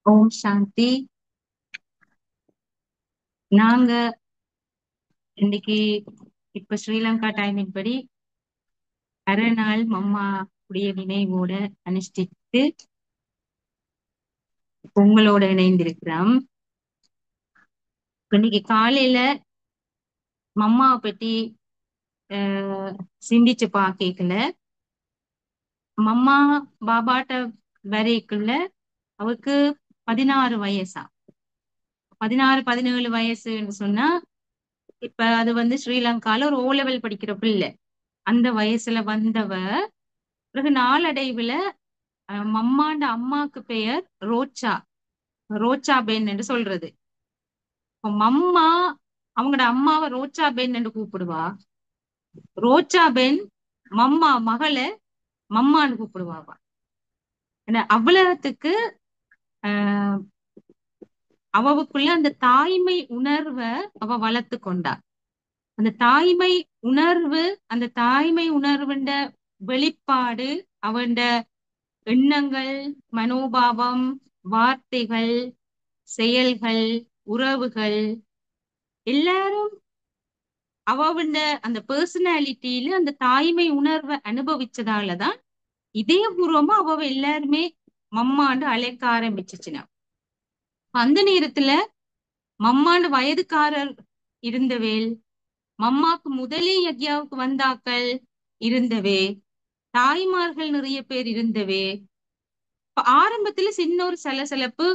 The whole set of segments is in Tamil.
ஓம் சாந்தி. நாங்க இன்னைக்கு இப்ப ஸ்ரீலங்கா டைமின் படி அரை நாள் மம்மா உடைய நினைவோட அனுஷ்டித்து உங்களோட இணைந்திருக்கிறோம். இன்னைக்கு காலையில மம்மாவை பத்தி சிந்திச்சு பாக்கல. மம்மா பாபாட்ட வரைக்குள்ள அவருக்கு 16 வயசா, 16 17 வயசுன்னு சொன்னா இப்ப அது ஸ்ரீலங்கால ஒரு ஓ லெவல் படிக்கிற பிள்ளை. அந்த வயசுல வந்தவ பிறகு நாளடைவுல மம்மாண்ட அம்மாக்கு பெயர் ரோச்சா, ரோச்சா பென் என்று சொல்றது. இப்ப மம்மா அவங்களோட அம்மாவை ரோச்சா பென் என்று கூப்பிடுவா. ரோச்சா பென் மம்மா மகளை மம்மான்னு கூப்பிடுவாவா. ஏன்னா அவ்வளவுக்கு ஆஹ் அவவுக்குள்ள அந்த தாய்மை உணர்வை அவ வளர்த்து கொண்டா. அந்த தாய்மை உணர்வு, அந்த தாய்மை உணர்வுண்ட வெளிப்பாடு அவண்ட எண்ணங்கள், மனோபாவம், வார்த்தைகள், செயல்கள், உறவுகள் எல்லாரும் அவண்ட அந்த பர்சனாலிட்டியில அந்த தாய்மை உணர்வை அனுபவிச்சதாலதான் இதயபூர்வமா அவ எல்லாருமே மம்மாண்டு அழைக்க ஆரம்பிச்சுச்சுனா. அந்த நேரத்துல மம்மாண்டு வயதுக்காரர் இருந்தவேல், மம்மாக்கு முதலே யக்யாவுக்கு வந்தாக்கள் இருந்தவே, தாய்மார்கள் நிறைய பேர் இருந்தவே. இப்ப ஆரம்பத்துல சின்ன ஒரு சலசலப்பு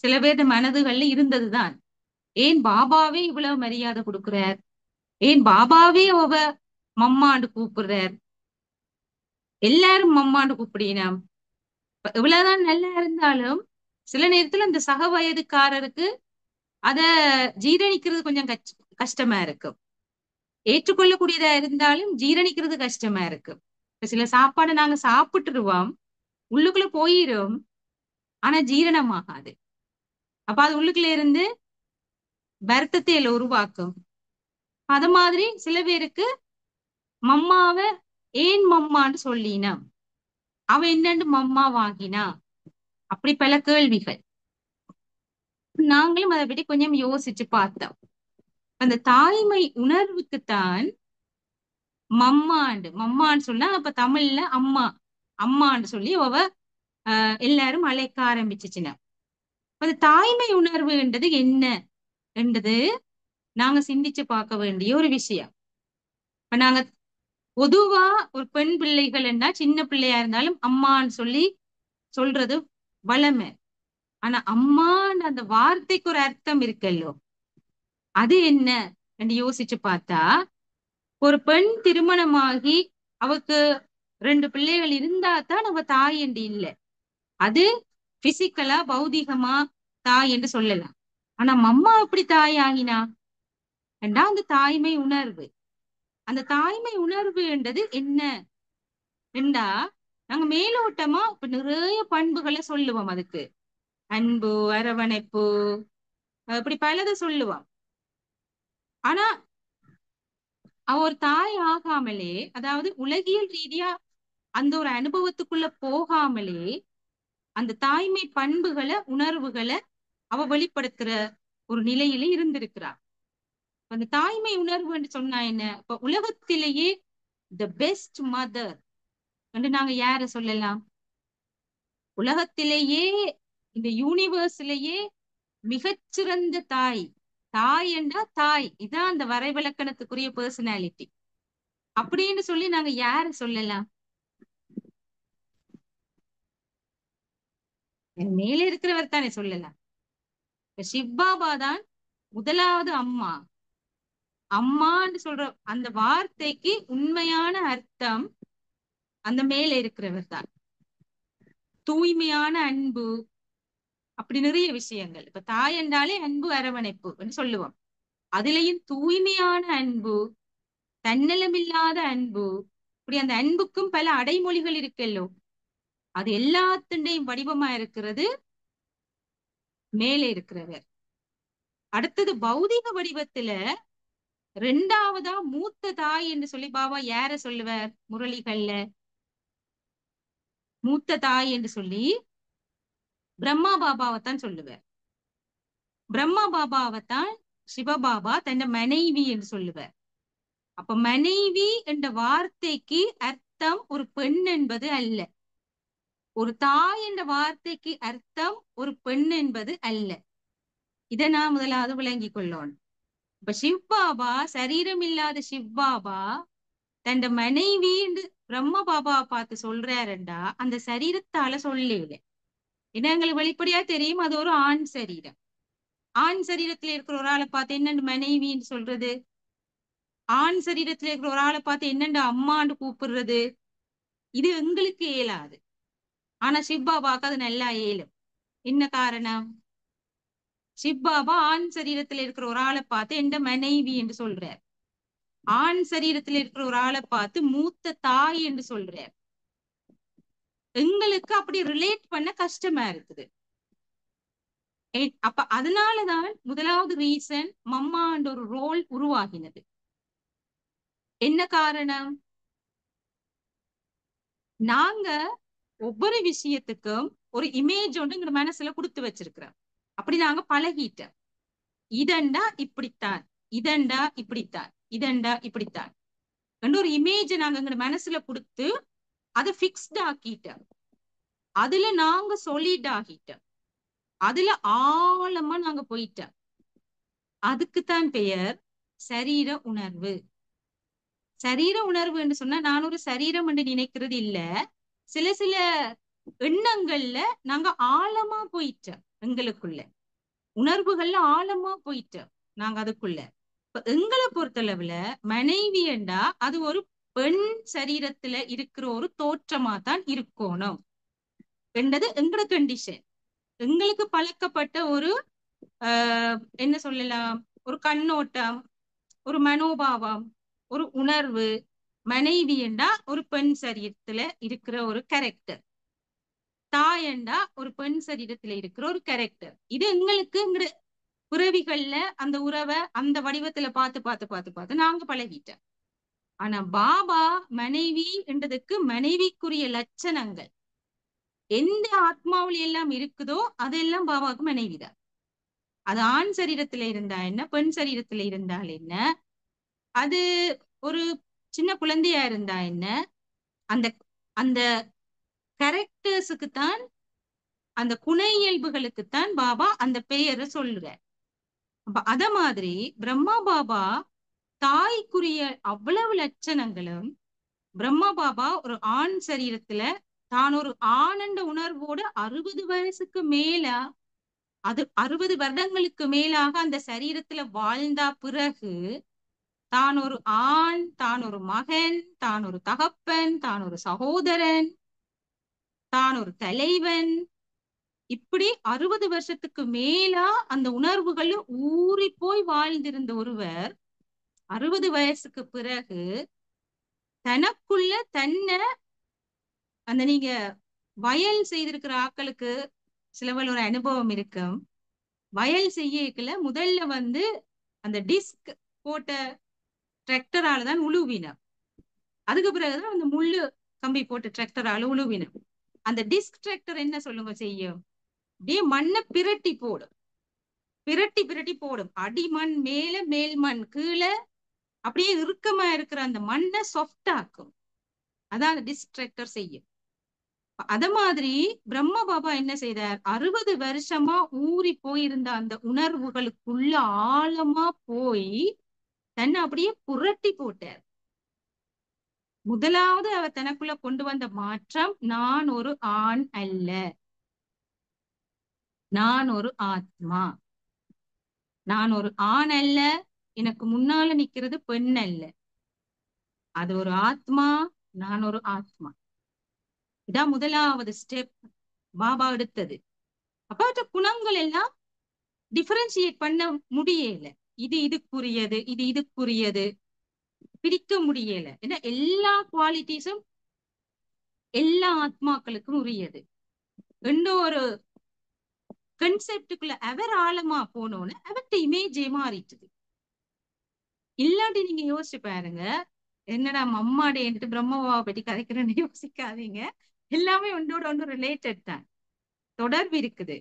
சில பேர் மனதுகள்ல இருந்ததுதான். ஏன் பாபாவே இவ்வளவு மரியாதை கொடுக்கிறார், ஏன் பாபாவே அவ மம்மாண்டு கூப்பிடுறார், எல்லாரும் மம்மாண்டு கூப்பிடினாம். இவ்வளவுதான் நல்லா இருந்தாலும் சில நேரத்துல அந்த சக வயதுக்காரருக்கு அத ஜீரணிக்கிறது கொஞ்சம் கஷ்டமா இருக்கும். ஏற்றுக்கொள்ளக்கூடியதா இருந்தாலும் ஜீரணிக்கிறது கஷ்டமா இருக்கும். சில சாப்பாடு நாங்க சாப்பிட்டுருவோம், உள்ளுக்குள்ள போயிரும், ஆனா ஜீரணமாகாது. அப்ப அது உள்ளுக்குள்ள இருந்து வருத்தத்தை உருவாக்கும். அது மாதிரி சில பேருக்கு மம்மாவ ஏன் மம்மான்னு சொல்லினா, அவ என்னன்னு மம்மா வாங்கினா, அப்படி பல கேள்விகள். நாங்களும் அதை பற்றி கொஞ்சம் யோசிச்சு பார்த்தோம். அந்த தாய்மை உணர்வுக்குத்தான் மம்மான்னு சொன்னா அப்ப தமிழ்ல அம்மா, அம்மான்னு சொல்லி அவ எல்லாரும் அழைக்க ஆரம்பிச்சுச்சுன்னா, அந்த தாய்மை உணர்வுன்றது என்ன என்றது நாங்க சிந்திச்சு பார்க்க வேண்டிய ஒரு விஷயம். இப்ப நாங்க பொதுவா ஒரு பெண் பிள்ளைகள் என்ன சின்ன பிள்ளையா இருந்தாலும் அம்மான்னு சொல்லி சொல்றது வளமை. ஆனா அம்மான்னு அந்த வார்த்தைக்கு ஒரு அர்த்தம் இருக்கல்லோ, அது என்ன என்று யோசிச்சு பார்த்தா, ஒரு பெண் திருமணமாகி அவக்கு 2 பிள்ளைகள் இருந்தா தான் அவ தாய் என்று இல்லை. அது பிசிக்கலா பௌதிகமா தாய் என்று சொல்லலாம். ஆனா மம்மா எப்படி தாய் ஆகினா என்றா அந்த தாய்மை உணர்வு. அந்த தாய்மை உணர்வு என்றது என்ன என்றா, நாங்க மேலோட்டமா இப்ப நிறைய பண்புகளை சொல்லுவோம் அதுக்கு. அன்பு, அரவணைப்பு, இப்படி பலதை சொல்லுவோம். ஆனா அவ ஒரு தாய் ஆகாமலே, அதாவது உலகியல் ரீதியா அந்த ஒரு அனுபவத்துக்குள்ள போகாமலே அந்த தாய்மை பண்புகளை உணர்வுகளை அவ வெளிப்படுத்துற ஒரு நிலையில இருந்திருக்கிறார். அந்த தாய்மை உணர்வு என்று சொன்னா என்ன, இப்ப உலகத்திலேயே த பெஸ்ட் மதர் என்று நாங்க யார சொல்லலாம்? உலகத்திலேயே இந்த யூனிவர்ஸ்லயே மிகச்சிறந்த தாய், தாய் என்றா தாய், இதான் அந்த வரைவிலக்கணத்துக்குரிய பர்சனாலிட்டி அப்படின்னு சொல்லி நாங்க யார சொல்லலாம்? மேலே இருக்கிறவர் தானே சொல்லலாம். சிவ்பாபா தான் முதலாவது அம்மா. அம்மான்னு சொல்ற அந்த வார்த்தைக்கு உண்மையான அர்த்தம் அந்த மேல இருக்கிறவர் தான். தூய்மையான அன்பு, அப்படி நிறைய விஷயங்கள். இப்ப தாய் என்றாலே அன்பு, அரவணைப்பு சொல்லுவோம். அதுலயும் தூய்மையான அன்பு, தன்னலமில்லாத அன்பு, இப்படி அந்த அன்புக்கும் பல அடைமொழிகள் இருக்கல்லோ, அது எல்லாத்துடையும் வடிவமா இருக்கிறது மேலே இருக்கிறவர். அடுத்தது பௌதிக வடிவத்துல 2வதா மூத்த தாய் என்று சொல்லி பாபா யார சொல்லுவார் முரளிகள்ல? மூத்த தாய் என்று சொல்லி பிரம்மா பாபாவைத்தான் சொல்லுவார். பிரம்மா பாபாவைத்தான் சிவபாபா தன் மனைவி என்று சொல்லுவார். அப்ப மனைவி என்ற வார்த்தைக்கு அர்த்தம் ஒரு பெண் என்பது அல்ல. ஒரு தாய் என்ற வார்த்தைக்கு அர்த்தம் ஒரு பெண் என்பது அல்ல. இதை நான் முதலாவது விளங்கிக் கொள்ளணும். இப்ப சிவ்பாபா, சரீரம் இல்லாத சிவ்பாபா தன் மனைவி பிரம்ம பாபா பார்த்து சொல்றாருண்டா அந்த சரீரத்தால சொல்லல. ஏன்னா எங்களுக்கு வெளிப்படையா தெரியும் அது ஒரு ஆண் சரீரம். ஆண் சரீரத்துல இருக்கிற ஒரு ஆளை பார்த்து என்னண்டு மனைவின்னு சொல்றது? ஆண் சரீரத்துல இருக்கிற ஒரு ஆளை பார்த்து என்னண்டு அம்மான்னு கூப்பிடுறது? இது எங்களுக்கு இயலாது. ஆனா சிவ்பாபாக்கு அது நல்லா இயலும். என்ன காரணம்? சிவ்பாபா ஆண் சரீரத்துல இருக்கிற ஒரு ஆளை பார்த்து எந்த மனைவி என்று சொல்றார். ஆண் சரீரத்துல இருக்கிற ஒரு ஆளை பார்த்து மூத்த தாய் என்று சொல்றார். எங்களுக்கு அப்படி ரிலேட் பண்ண கஷ்டமா இருக்குது. அப்ப அதனாலதான் முதலாவது ரீசன் மம்மான்ற ஒரு ரோல் உருவாகினது. என்ன காரணம்? நாங்க ஒவ்வொரு விஷயத்துக்கும் ஒரு இமேஜ் ஒன்று எங்க மனசுல கொடுத்து வச்சிருக்கிறோம். அப்படி நாங்க பழகிட்டோம். இதண்டா இப்படித்தான், இதண்டா இப்படித்தான், இதண்டா இப்படித்தான் ஒரு இமேஜ் நாங்க எங்க மனசுல கொடுத்து அதை பிக்ஸ்ட் ஆக்கிட்டோம். அதுல நாங்க சொல்லிட் ஆகிட்டோம். அதுல ஆழமா நாங்க போயிட்டோம். அதுக்குத்தான் பெயர் சரீர உணர்வு. சரீர உணர்வு என்று சொன்னா நான் ஒரு சரீரம் என்று நினைக்கிறது இல்ல. சில சில எண்ணங்கள்ல நாங்க ஆழமா போயிட்டோம். எங்களுக்குள்ள உணர்வுகள்ல ஆழமா போயிட்டோம் நாங்க அதுக்குள்ள. இப்ப எங்களை பொறுத்தளவுல மனைவி என்றா அது ஒரு பெண் சரீரத்துல இருக்கிற ஒரு தோற்றமா தான் இருக்கணும் என்றது எங்களோட கண்டிஷன். எங்களுக்கு பழக்கப்பட்ட ஒரு என்ன சொல்லலாம், ஒரு கண்ணோட்டம், ஒரு மனோபாவம், ஒரு உணர்வு. மனைவி என்றா ஒரு பெண் சரீரத்துல இருக்கிற ஒரு கேரக்டர், தாயண்டா ஒரு பெண் சரீரத்துல இருக்கிற ஒரு கேரக்டர். இது எங்களுக்கு எங்க பிறவிகள்ல அந்த உறவை அந்த வடிவத்துல பார்த்து பார்த்து பார்த்து பார்த்து நாங்க பழகிட்டோம். ஆனா பாபா மனைவி என்றதுக்கு மனைவிக்குரிய லட்சணங்கள் எந்த ஆத்மாவில் எல்லாம் இருக்குதோ அதெல்லாம் பாபாவுக்கு மனைவிதான். அது ஆண் சரீரத்துல இருந்தா என்ன, பெண் சரீரத்துல இருந்தால் என்ன, அது ஒரு சின்ன குழந்தையா இருந்தா என்ன, அந்த அந்த கேரக்டர்ஸுக்கு தான், அந்த குண இயல்புகளுக்குத்தான் பாபா அந்த பெயரை சொல்லுற. அப்ப அத மாதிரி பிரம்மா பாபா தாய்க்குரிய அவ்வளவு லட்சணங்களும் பிரம்மா பாபா ஒரு ஆண் சரீரத்துல தான் ஒரு ஆனண்ட உணர்வோடு 60 வயசுக்கு மேல, அது 60 வருடங்களுக்கு மேலாக அந்த சரீரத்துல வாழ்ந்தா பிறகு தான் ஒரு ஆண், தான் ஒரு மகன், தான் ஒரு தகப்பன், தான் ஒரு சகோதரன், தான் ஒரு தலைவன், இப்படி 60 வருஷத்துக்கு மேலா அந்த உணர்வுகள் ஊறி போய் வாழ்ந்திருந்த ஒருவர் 60 வயசுக்கு பிறகு தனக்குள்ள தன்னை, அந்த நீங்க வயல் செய்திருக்கிற ஆட்களுக்கு சிலவள் ஒரு அனுபவம் இருக்கும். வயல் செய்யல முதல்ல அந்த டிஸ்க் போட்ட டிராக்டரால தான் உழுவினர். அதுக்கு பிறகுதான் அந்த முள்ளு கம்பி போட்ட டிராக்டரால உழுவினர். அந்த டிஸ்க் டிராக்டர் என்ன சொல்லுங்க செய்யும்? அப்படியே மண்ணை பிரட்டி போடும், பிரட்டி பிரட்டி போடும். அடிமண் மேல, மேல் மண் கீழே, அப்படியே இறுக்கமா இருக்கிற அந்த மண்ணை சாஃப்ட் ஆக்கும். அதான் அந்த டிஸ்க் டிராக்டர் செய்யும். அத மாதிரி பிரம்ம பாபா என்ன செய்தார்? 60 வருஷமா ஊறி போயிருந்த அந்த உணர்வுகளுக்குள்ள ஆழமா போய் தன்னை அப்படியே புரட்டி போட்டார். முதலாவது அவர் தனக்குள்ள கொண்டு வந்த மாற்றம், நான் ஒரு ஆண் அல்ல, நான் ஒரு ஆத்மா. நான் ஒரு ஆண் அல்ல, எனக்கு முன்னால நிக்கிறது பெண் அல்ல, அது ஒரு ஆத்மா, நான் ஒரு ஆத்மா. இதான் முதலாவது ஸ்டெப் பாபா எடுத்தது. அப்ப அவற்ற குணங்கள் எல்லாம் டிஃபரன்சியேட் பண்ண முடியல. இது இதுக்குரியது, இது இதுக்குரியது பிரிக்க முடியல. ஏன்னா எல்லா குவாலிட்டிஸும் எல்லா ஆத்மாக்களுக்கும் உரியது. எந்த ஒரு கன்செப்டுக்குள்ள அவர் ஆழமா போனோன்னு அவர்கிட்ட இமேஜே மாறிட்டுது. இல்லாட்டி நீங்க யோசிச்சு பாருங்க, என்னடா மம்மாடேன்ட்டு பிரம்மபாவை பற்றி கதைக்கிறேன்னு யோசிக்காதீங்க. எல்லாமே ஒன்றோட ஒன்று ரிலேட்டட் தான். தொடர்பு இருக்குது.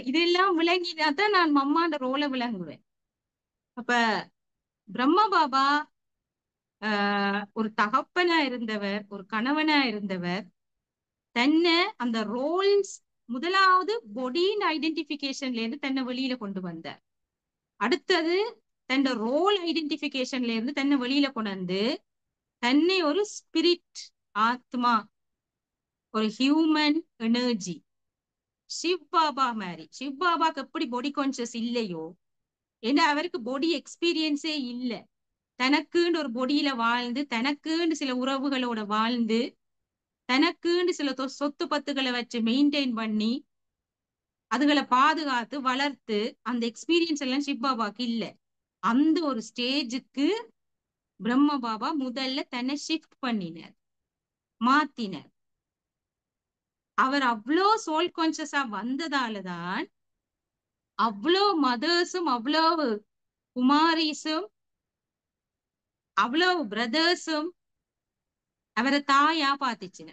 இதெல்லாம் விளங்கினாதான் நான் மம்மாண்ட ரோலை விளங்குவேன். அப்ப பிரம்ம பாபா ஒரு தகப்பனா இருந்தவர், ஒரு கணவனா இருந்தவர். தன்னை அந்த ரோல்ஸ் முதலாவது பொடியின் ஐடென்டிபிகேஷன்ல இருந்து தன்னை வெளியில கொண்டு வந்தார். அடுத்தது தன் ரோல் ஐடென்டிபிகேஷன்ல இருந்து தன்னை வெளியில கொண்டு வந்து தன்னை ஒரு ஸ்பிரிட், ஆத்மா, ஒரு ஹியூமன் எனர்ஜி, சிவ் பாபா மாதிரி. சிவ் பாபாக்கு எப்படி பாடி கான்சியஸ் இல்லையோ, ஏன்னா அவருக்கு பாடி எக்ஸ்பீரியன்ஸே இல்லை. தனக்குன்னு ஒரு பொடியில வாழ்ந்து, தனக்குன்னு சில உறவுகளோட வாழ்ந்து, தனக்குன்னு சில சொத்து பத்துகளை வச்சு மெயின்டைன் பண்ணி அதுகளை பாதுகாத்து வளர்த்து அந்த எக்ஸ்பீரியன்ஸ் எல்லாம் சிவ் பாபாக்கு இல்ல. அந்த ஒரு ஸ்டேஜுக்கு பிரம்ம பாபா முதல்ல தன்னை ஷிஃப்ட் பண்ணினார், மாத்தினார். அவர் அவ்வளோ சோல் கான்சியஸா வந்ததாலதான் அவ்வளோ மதர்ஸும் அவ்வளவு குமாரிஸும் அவ்வளவு பிரதர்ஸும் அவரை தாயா பாத்துச்சுன.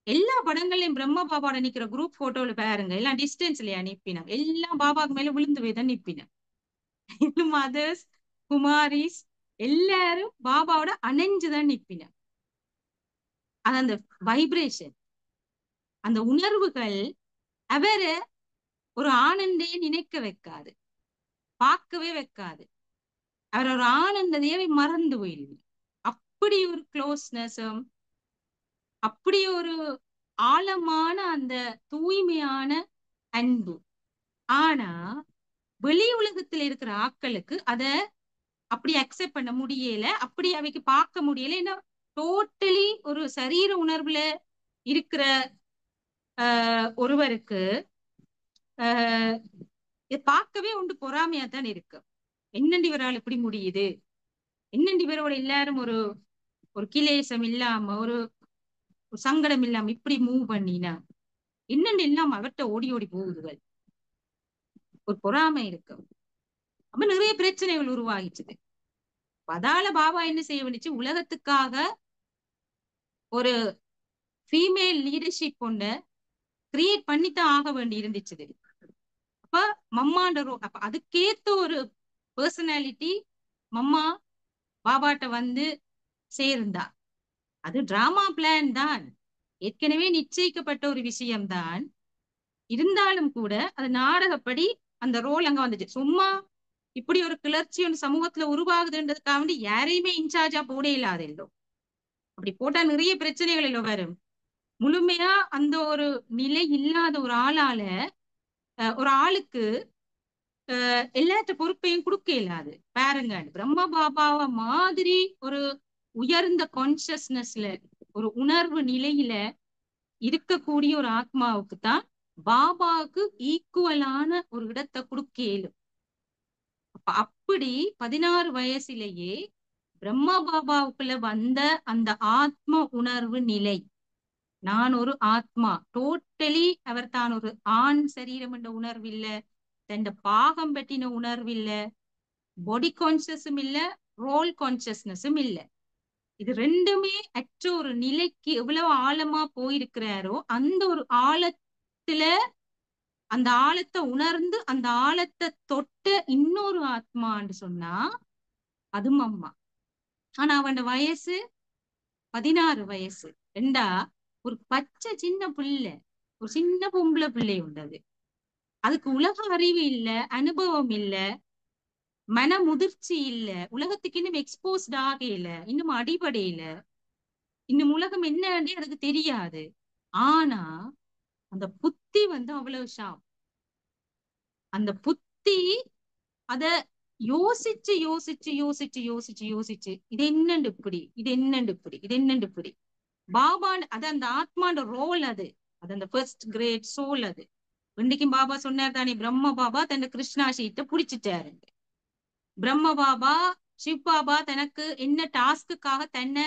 எல்லா படங்களையும் பிரம்ம பாபாவோட நிக்கிற குரூப் போட்டோல பாருங்க, எல்லாம் டிஸ்டன்ஸ்லயே அனுப்பினாங்க. எல்லாம் பாபாக்கு மேல விழுந்து போய் தான் நிப்பின. மதர்ஸ், குமாரிஸ் எல்லாரும் பாபாவோட அணைஞ்சுதான் நிப்பின. அது அந்த வைப்ரேஷன், அந்த உணர்வுகள் அவரை ஒரு ஆனந்தே நினைக்க வைக்காது, பார்க்கவே வைக்காது. அவர் ஒரு ஆனந்ததையே மறந்து போயிடுது. அப்படி ஒரு க்ளோஸ்னஸும், அப்படி ஒரு ஆழமான அந்த தூய்மையான அன்பு. ஆனா வெளி உலகத்துல இருக்கிற ஆட்களுக்கு அத அப்படி அக்செப்ட் பண்ண முடியல, அப்படி அவைக்கு பார்க்க முடியல. ஏன்னா டோட்டலி ஒரு சரீர உணர்வுல இருக்கிற ஒருவருக்கு இதை பார்க்கவே உண்டு பொறாமையா தான் இருக்கு. என்னண்டி இவரால் இப்படி முடியுது, என்னண்டி இவரோட எல்லாரும் ஒரு ஒரு கிலேசம் இல்லாம, ஒரு சங்கடம் இல்லாம இப்படி மூவ் பண்ணினா, என்னண்டு இல்லாம அவர்கிட்ட ஓடி ஓடி போகுதுகள், ஒரு பொறாமை இருக்கு. அப்ப நிறைய பிரச்சனைகள் உருவாகிச்சுது. அதால பாபா என்ன செய்ய வேண்டிச்சு, உலகத்துக்காக ஒரு ஃபீமேல் லீடர்ஷிப் கொண்ட கிரியேட் பண்ணித்தான் ஆக வேண்டி இருந்துச்சு. அப்ப மம்மாண்ட அப்ப அதுக்கேத்த ஒரு பர்சனாலிட்டி மம்மா பாபாட்ட வந்து சேர்ந்தா. அது டிராமா பிளான் தான், ஏற்கனவே நிச்சயிக்கப்பட்ட ஒரு விஷயம்தான். இருந்தாலும் கூட அது நாடகப்படி அந்த ரோல் அங்க வந்துச்சு. சும்மா இப்படி ஒரு கிளர்ச்சி ஒன்று சமூகத்துல உருவாகுதுன்றதுக்காக வேண்டி யாரையுமே இன்சார்ஜா போட இல்லாத இல்லோ. அப்படி போட்டா நிறைய பிரச்சனைகள் இல்ல வரும். முழுமையா அந்த ஒரு நிலை இல்லாத ஒரு ஆளால ஒரு ஆளுக்கு எல்லாத்த பொறுப்பையும் கொடுக்க இயலாது. பாருங்க, பிரம்ம பாபாவ மாதிரி ஒரு உயர்ந்த கான்சியஸ்னஸ்ல, ஒரு உணர்வு நிலையில இருக்கக்கூடிய ஒரு ஆத்மாவுக்கு தான் பாபாவுக்கு ஈக்குவலான ஒரு இடத்தை கொடுக்க இயலும். அப்படி 16 வயசுலேயே பிரம்ம பாபாவுக்குள்ள வந்த அந்த ஆத்ம உணர்வு நிலை, நான் ஒரு ஆத்மா, டோட்டலி அவர் தான் ஒரு ஆண் சரீரம் என்ற உணர்வு இல்ல, தன் பாகம் பற்றின உணர்வு இல்ல, பாடி கான்சியஸும் இல்ல, ரோல் கான்சியஸ்னஸும் இல்ல. இது ரெண்டுமே அற்ற ஒரு நிலைக்கு எவ்வளவு ஆழமா போயிருக்கிறாரோ, அந்த ஒரு ஆழத்துல அந்த ஆழத்தை உணர்ந்து அந்த ஆழத்தை தொட்ட இன்னொரு ஆத்மான்னு சொன்னா அது அம்மா. ஆனா அவன் வயசு 16 வயசு. ரெண்டா ஒரு பச்சை சின்ன பிள்ளை, ஒரு சின்ன பொம்பளை பிள்ளை உண்டது. அதுக்கு உலக அறிவு இல்ல, அனுபவம் இல்ல, மன முதிர்ச்சி இல்ல, உலகத்துக்கு இன்னும் எக்ஸ்போஸ்ட் ஆகல, இன்னும் அடிபடையில, இன்னும் உலகம் என்னன்னு அதுக்கு தெரியாது. ஆனா அந்த புத்தி வந்து அவ்வளவு ஷார்ப். அந்த புத்தி அத யோசிச்சு யோசிச்சு யோசிச்சு யோசிச்சு யோசிச்சு இது என்னண்டு இப்படி, இது என்னண்டு இப்படி, இது என்னண்டு இப்படி. பாபான் அது அந்த ஆத்மாண்ட ரோல், அது அது அந்த ஃபர்ஸ்ட் கிரேட் சோல். அது இன்னைக்கும் பாபா சொன்னார் தானே, பிரம்ம பாபா தன் கிருஷ்ணா ஷீட்டை புடிச்சிட்டாரு. பிரம்ம பாபா சிவ் பாபா தனக்கு என்ன டாஸ்க்குக்காக தன்னை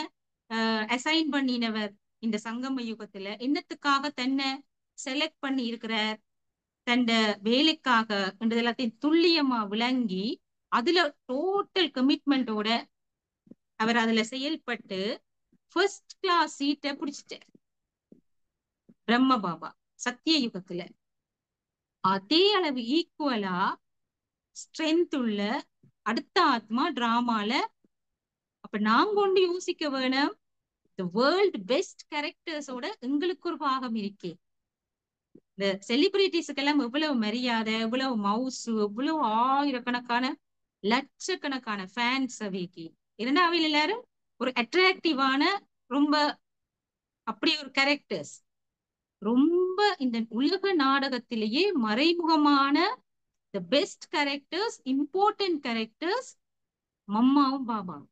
அசைன் பண்ணினவர், இந்த சங்கம யுகத்துல என்னத்துக்காக தன்னை செலக்ட் பண்ணி இருக்கிறார், தன் வேலைக்காக என்றது எல்லாத்தையும் துல்லியமா விளங்கி அதுல டோட்டல் கமிட்மெண்டோட அவர் அதுல செயல்பட்டு ஃபர்ஸ்ட் கிளாஸ் சீட்டை பிடிச்சிட்டார் பிரம்ம பாபா. சத்திய யுகத்துல அதே அளவு ஈக்குவலா ஸ்ட்ரென்த் உள்ள அடுத்த ஆத்மா டிராமால. அப்ப நாங்க கொண்டு யோசிக்க வேணும், the world best கேரக்டர்ஸோட எங்களுக்கு ஒரு பாகம் இருக்கே. இந்த செலிபிரிட்டிஸுக்கெல்லாம் எவ்வளவு மரியாதை, எவ்வளவு மவுஸ், எவ்வளவு ஆயிரக்கணக்கான லட்சக்கணக்கான ஃபேன்ஸ் அவைக்கு. இரண்டாவது எல்லாரும் ஒரு அட்ராக்டிவான, ரொம்ப அப்படி ஒரு கேரக்டர்ஸ். ரொம்ப இந்த உலக நாடகத்திலேயே மறைமுகமான the best characters, important characters மம்மாவும் பாபாவும்.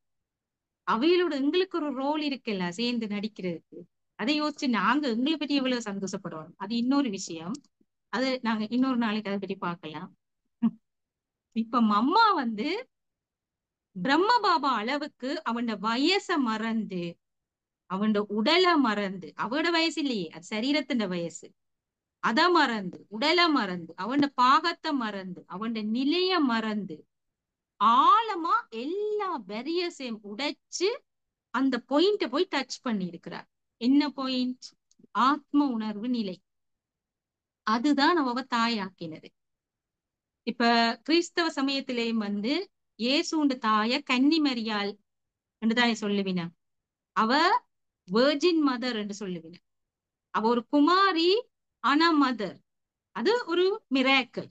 அவைகளோட எங்களுக்கு ஒரு ரோல் இருக்குல்ல சேர்ந்து நடிக்கிறதுக்கு. அதை யோசிச்சு நாங்க எங்களை பற்றி எவ்வளவு சந்தோஷப்படுவோம், அது இன்னொரு விஷயம். அது நாங்க இன்னொரு நாளைக்கு அதை பற்றி பார்க்கலாம். இப்ப மம்மா வந்து பிரம்ம பாபா அளவுக்கு அவன் வயச மறந்து, அவன் உடலை மறந்து, அவட வயசு இல்லையே, அது சரீரத்தின் வயசு, அத மறந்து, உடலை மறந்து, அவன் பாகத்தை மறந்து, அவன் நிலைய மறந்து, ஆழமா எல்லா பேரியர்ஸையும் உடைச்சு அந்த பாயிண்ட போய் டச் பண்ணி இருக்கிறார். என்ன பாயிண்ட்? ஆத்ம உணர்வு நிலை. அதுதான் அவ தாயாக்கினது. இப்ப கிறிஸ்தவ சமயத்திலேயும் வந்து இயேசுண்ட தாய கன்னிமரியாள் என்றுதானே சொல்லுவின. அவ வேர்ஜின் மதர் என்று சொல்லுவின. அவ ஒரு குமாரி, ஆனா மதர். அது ஒரு மிராக்கிள்.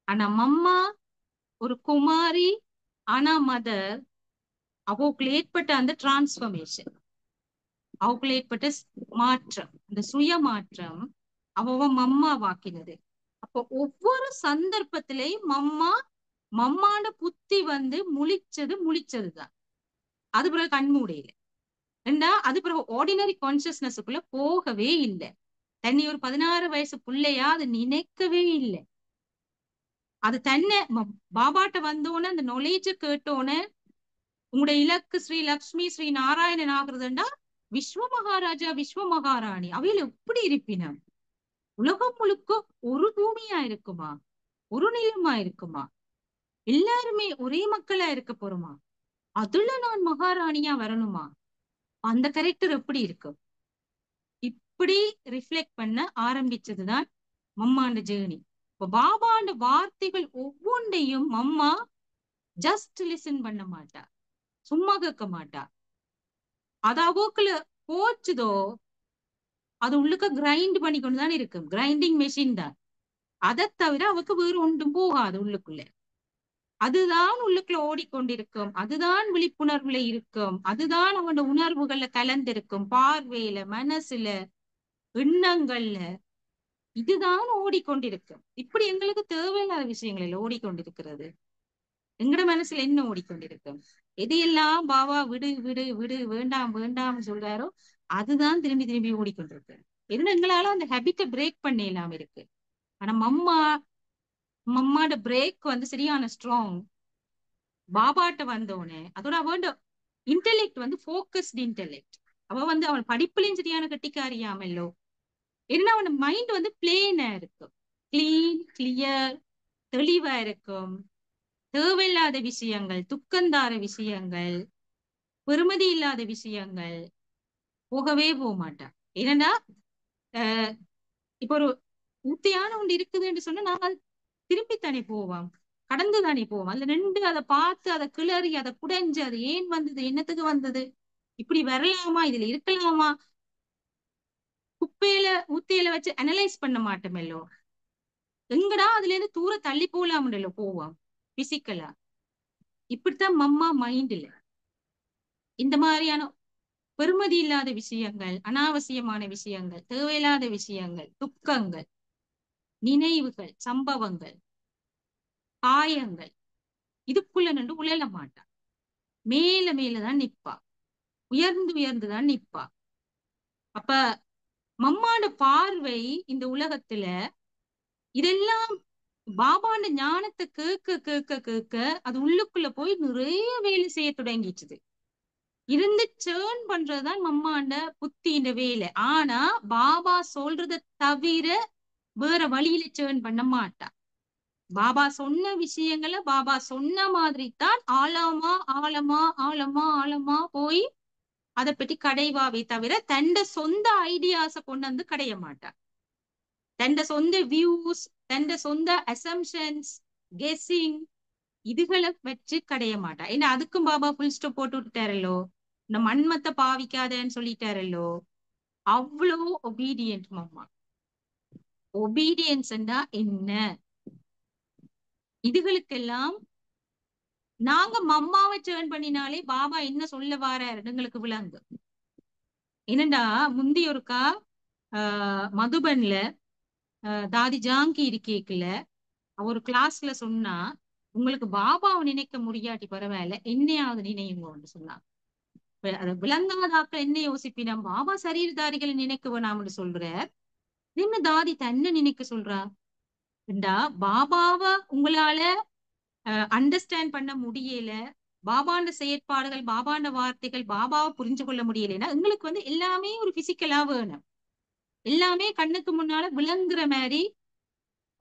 ஆனா மம்மா ஒரு குமாரி, ஆனா மதர். அவளுக்கு ஏற்பட்ட அந்த டிரான்ஸ்பர்மேஷன், அவளுக்கு ஏற்பட்ட மாற்றம், அந்த சுய மாற்றம் அவ மம்மா வாக்கினது. அப்போ ஒவ்வொரு சந்தர்ப்பத்திலையும் மம்மாட புத்தி வந்து முழிச்சதுதான். அது பிறகு கண்மூடையில ஏண்டா, அது பிறகு ஆர்டினரி கான்சியஸ்னஸுக்குள்ள போகவே இல்லை. தண்ணி ஒரு 16 வயசு பிள்ளையா அது நினைக்கவே இல்லை. அது தன்னை பாபாட்ட வந்தோன்னு அந்த நாலேஜ கேட்டோன்னு, உங்களுடைய இலக்கு ஸ்ரீ லக்ஷ்மி ஸ்ரீ நாராயணன் ஆகுறதுண்டா விஸ்வ மகாராஜா விஸ்வ மகாராணி அவையில எப்படி இருப்பினம்? உலகம் முழுக்க ஒரு பூமியா இருக்குமா? ஒரு நிலமா இருக்குமா? எல்லாருமே ஒரே மக்களா இருக்க போறோமா? அதுல நான் மகாராணியா வரணுமா? அந்த கேரக்டர் எப்படி இருக்கு? இப்படி ரிஃப்ளெக்ட் பண்ண ஆரம்பிச்சதுதான் மம்மாண்ட ஜேர்னி. இப்ப பாபாண்ட வார்த்தைகள் ஒவ்வொன்றையும் மம்மா ஜஸ்ட் லிசன் பண்ண மாட்டா, சும்மா கேட்க மாட்டா. அதாவோக்குல போச்சுதோ அது உள்ளுக்க கிரைண்ட் பண்ணி கொண்டுதான் இருக்கும். கிரைண்டிங் மெஷின் தான். அதை தவிர அவக்கு வேறு ஒன்றும் போகாது உள்ளுக்குள்ள. அதுதான் உள்ளுக்குள்ள ஓடிக்கொண்டிருக்கும். அதுதான் விழிப்புணர்வுல இருக்கும். அதுதான் அவனோட உணர்வுகள்ல கலந்திருக்கும், பார்வையில, மனசுல, எண்ணங்கள்ல. இதுதான் ஓடிக்கொண்டிருக்கும். இப்படி எங்களுக்கு தேவையில்லாத விஷயங்களில் ஓடிக்கொண்டிருக்கிறது. எங்கட மனசுல என்ன ஓடிக்கொண்டிருக்கும்? எதையெல்லாம் பாபா விடு விடு விடு, வேண்டாம் வேண்டாம் சொல்றாரோ அதுதான் திரும்பி திரும்பி ஓடிக்கொண்டிருக்கு. என்ன எங்களால அந்த ஹேபிட்டை பிரேக் பண்ண இல்லாம இருக்கு. ஆனா மம்மாட பிரேக் வந்து சரியான ஸ்ட்ராங். பாபாட்ட வந்தோடனே அதோட அவன் இன்டெலெக்ட் வந்து போக்கஸ்ட் இன்டெலெக்ட். அவ வந்து அவன் படிப்புலயும் சரியான கட்டிக்காரியாமல்லோ. ஏன்னா அவன் மைண்ட் வந்து பிளேனா இருக்கும், கிளீன் கிளியர், தெளிவா இருக்கும். தேவையில்லாத விஷயங்கள், துக்கந்தார விஷயங்கள், பெருமதி இல்லாத விஷயங்கள் போகவே போக மாட்டான். ஏன்னா இப்ப ஒரு ஊத்தியான ஒன்று இருக்குது என்று சொன்னா நாங்க திரும்பித்தானே போவோம், கடந்து தானே போவோம். அதுல நின்று அதை பார்த்து, அதை கிளறி, அதை குடைஞ்சு, அது ஏன் வந்தது, என்னத்துக்கு வந்தது, இப்படி வரலாமா, இதுல இருக்கலாமா, குப்பையில ஊத்தியில வச்சு அனலைஸ் பண்ண மாட்டோமல்லோ. எங்கடா அதுல இருந்து தூர தள்ளி போலாம்ல போவோம் பிசிக்கலா. இப்படித்தான் மம்மா மைண்ட்ல இந்த மாதிரியான பெருமதி இல்லாத விஷயங்கள், அனாவசியமான விஷயங்கள், தேவையில்லாத விஷயங்கள், துக்கங்கள், நினைவுகள், சம்பவங்கள், காயங்கள், இதுக்குள்ள நின்று உழல மாட்டான். மேல மேலதான் நிப்பா, உயர்ந்து உயர்ந்துதான் நிப்பா. அப்ப மம்மாட பார்வை இந்த உலகத்துல இதெல்லாம் பாபாண்ட ஞானத்தை கேட்க கேட்க கேட்க அது உள்ளுக்குள்ள போய் நிறைய வேலை செய்ய தொடங்கிச்சுது. இருந்து சேர்ன் பண்றதுதான் மம்மாண்ட புத்தின்ற வேலை. ஆனா பாபா சொல்றத தவிர வேற வழியில சேர்ன் பண்ண மாட்டா. பாபா சொன்ன விஷயங்களை பாபா சொன்ன மாதிரி தான் ஆழமா ஆழமா ஆழமா ஆழமா போய் அதை பற்றி கடைவாவே தவிர தண்ட சொந்த ஐடியாஸ கொண்டு வந்து கடைய மாட்டா. தன்ட சொந்த வியூஸ், தன்ட சொந்த அசம்ஷன்ஸ், கெஸ்ஸிங் இதுகளை வச்சு கடைய மாட்டா. ஏன்னா அதுக்கும் பாபா ஃபுல் ஸ்டாப் போட்டு விட்டுட்டாரல்லோ, இந்த மண்மத்தை பாவிக்காதேன்னு சொல்லிட்டாரல்லோ. அவ்வளோ ஒபீடியன்ட் மம்மா. ஒபீடியன்ஸ் என்ன? இதுகளுக்கெல்லாம் நாங்க மம்மாவை டேர்ன் பண்ணினாலே பாபா என்ன சொல்ல வாராரு எங்களுக்கு விளங்கு. என்னண்டா முந்தி ஒருக்கா மதுபன்ல தாதி ஜாங்கி இருக்கேக்குல ஒரு கிளாஸ்ல சொன்னா, உங்களுக்கு பாபாவை நினைக்க முடியாட்டி பரவாயில்ல, என்னையாவது நினைவுன்னு சொன்னாங்க. அதை விளங்காதாக்கள் என்ன யோசிப்பினா, பாபா சரீரதாரிகளை நினைக்க வேணாம்னு சொல்ற, என்ன தாதி தன்னை நினைக்க சொல்றா? ஏண்டா பாபாவை உங்களால அண்டர்ஸ்டாண்ட் பண்ண முடியல, பாபாண்ட செயற்பாடுகள், பாபாண்ட வார்த்தைகள், பாபாவை புரிஞ்சு கொள்ள முடியலன்னா எங்களுக்கு எல்லாமே ஒரு பிசிக்கலா வேணும். எல்லாமே கண்ணுக்கு முன்னால விளங்குற மாதிரி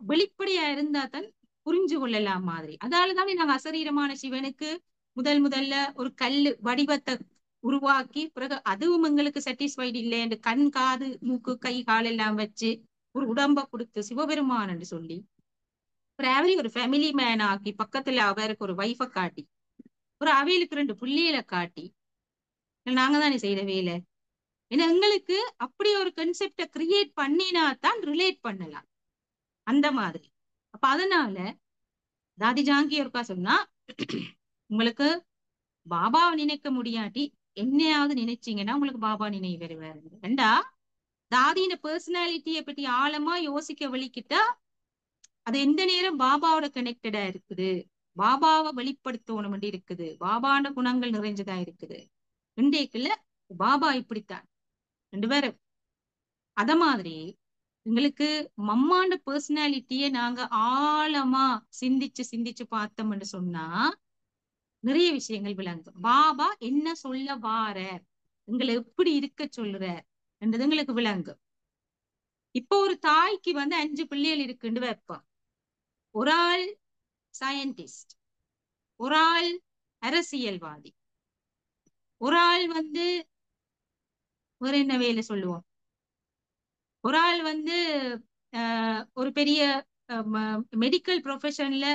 வெளிப்படையா இருந்தா தான் புரிஞ்சு கொள்ளலாம் மாதிரி. அதாலதானே நாங்க அசரீரமான சிவனுக்கு முதல்ல ஒரு கல்லு வடிவத்தை உருவாக்கி, பிறகு அதுவும் எங்களுக்கு சாட்டிஸ்ஃபைடு இல்லை என்று கண், காது, மூக்கு, கை, கால் எல்லாம் வச்சு ஒரு உடம்ப கொடுத்து சிவபெருமான் என்று சொல்லி ஒரு ஃபேமிலி மேன் ஆக்கி, பக்கத்துல அவருக்கு ஒரு வைஃபை காட்டி, ஒரு அவைகளுக்கு 2 புள்ளிகளை காட்டி, நாங்க தானே செய்த வேலை. ஏன்னா எங்களுக்கு அப்படி ஒரு கன்செப்ட கிரியேட் பண்ணினா தான் ரிலேட் பண்ணலாம் அந்த மாதிரி. அப்ப அதனால தாதி ஜாங்கி ஒருக்கா சொன்னா, உங்களுக்கு பாபாவை நினைக்க முடியாட்டி என்னையாவது நினைச்சீங்கன்னா உங்களுக்கு பாபா நினைவு வருவாரு. ஏண்டா தாதியின் பர்சனாலிட்டியை பற்றி ஆழமா யோசிக்க வலிக்கிட்டா அது எந்த நேரம் பாபாவோட கனெக்டடா இருக்குது, பாபாவை வெளிப்படுத்தணும் இருக்குது, பாபாண்ட குணங்கள் நிறைஞ்சதா இருக்குது. இன்றைக்குள்ள பாபா இப்படித்தான் 2 பேரும். அத மாதிரி எங்களுக்கு மம்மாண்ட பர்சனாலிட்டிய நாங்க ஆழமா சிந்திச்சு பார்த்தோம்னு சொன்னா நிறைய விஷயங்கள் விளங்கும். பாபா என்ன சொல்ல வார, எங்களை எப்படி இருக்க சொல்ற என்றது எங்களுக்கு விளங்கும். இப்போ ஒரு தாய்க்கு 5 பிள்ளைகள் இருக்குன்னு வைப்போம். ஒரு ஆள் சயின்டிஸ்ட், ஒரு ஆள் அரசியல்வாதி, ஒரு ஆள் வேற என்ன வேலை சொல்லுவோம், ஒரு ஆள் ஒரு பெரிய மெடிக்கல் ப்ரொஃபஷன்ல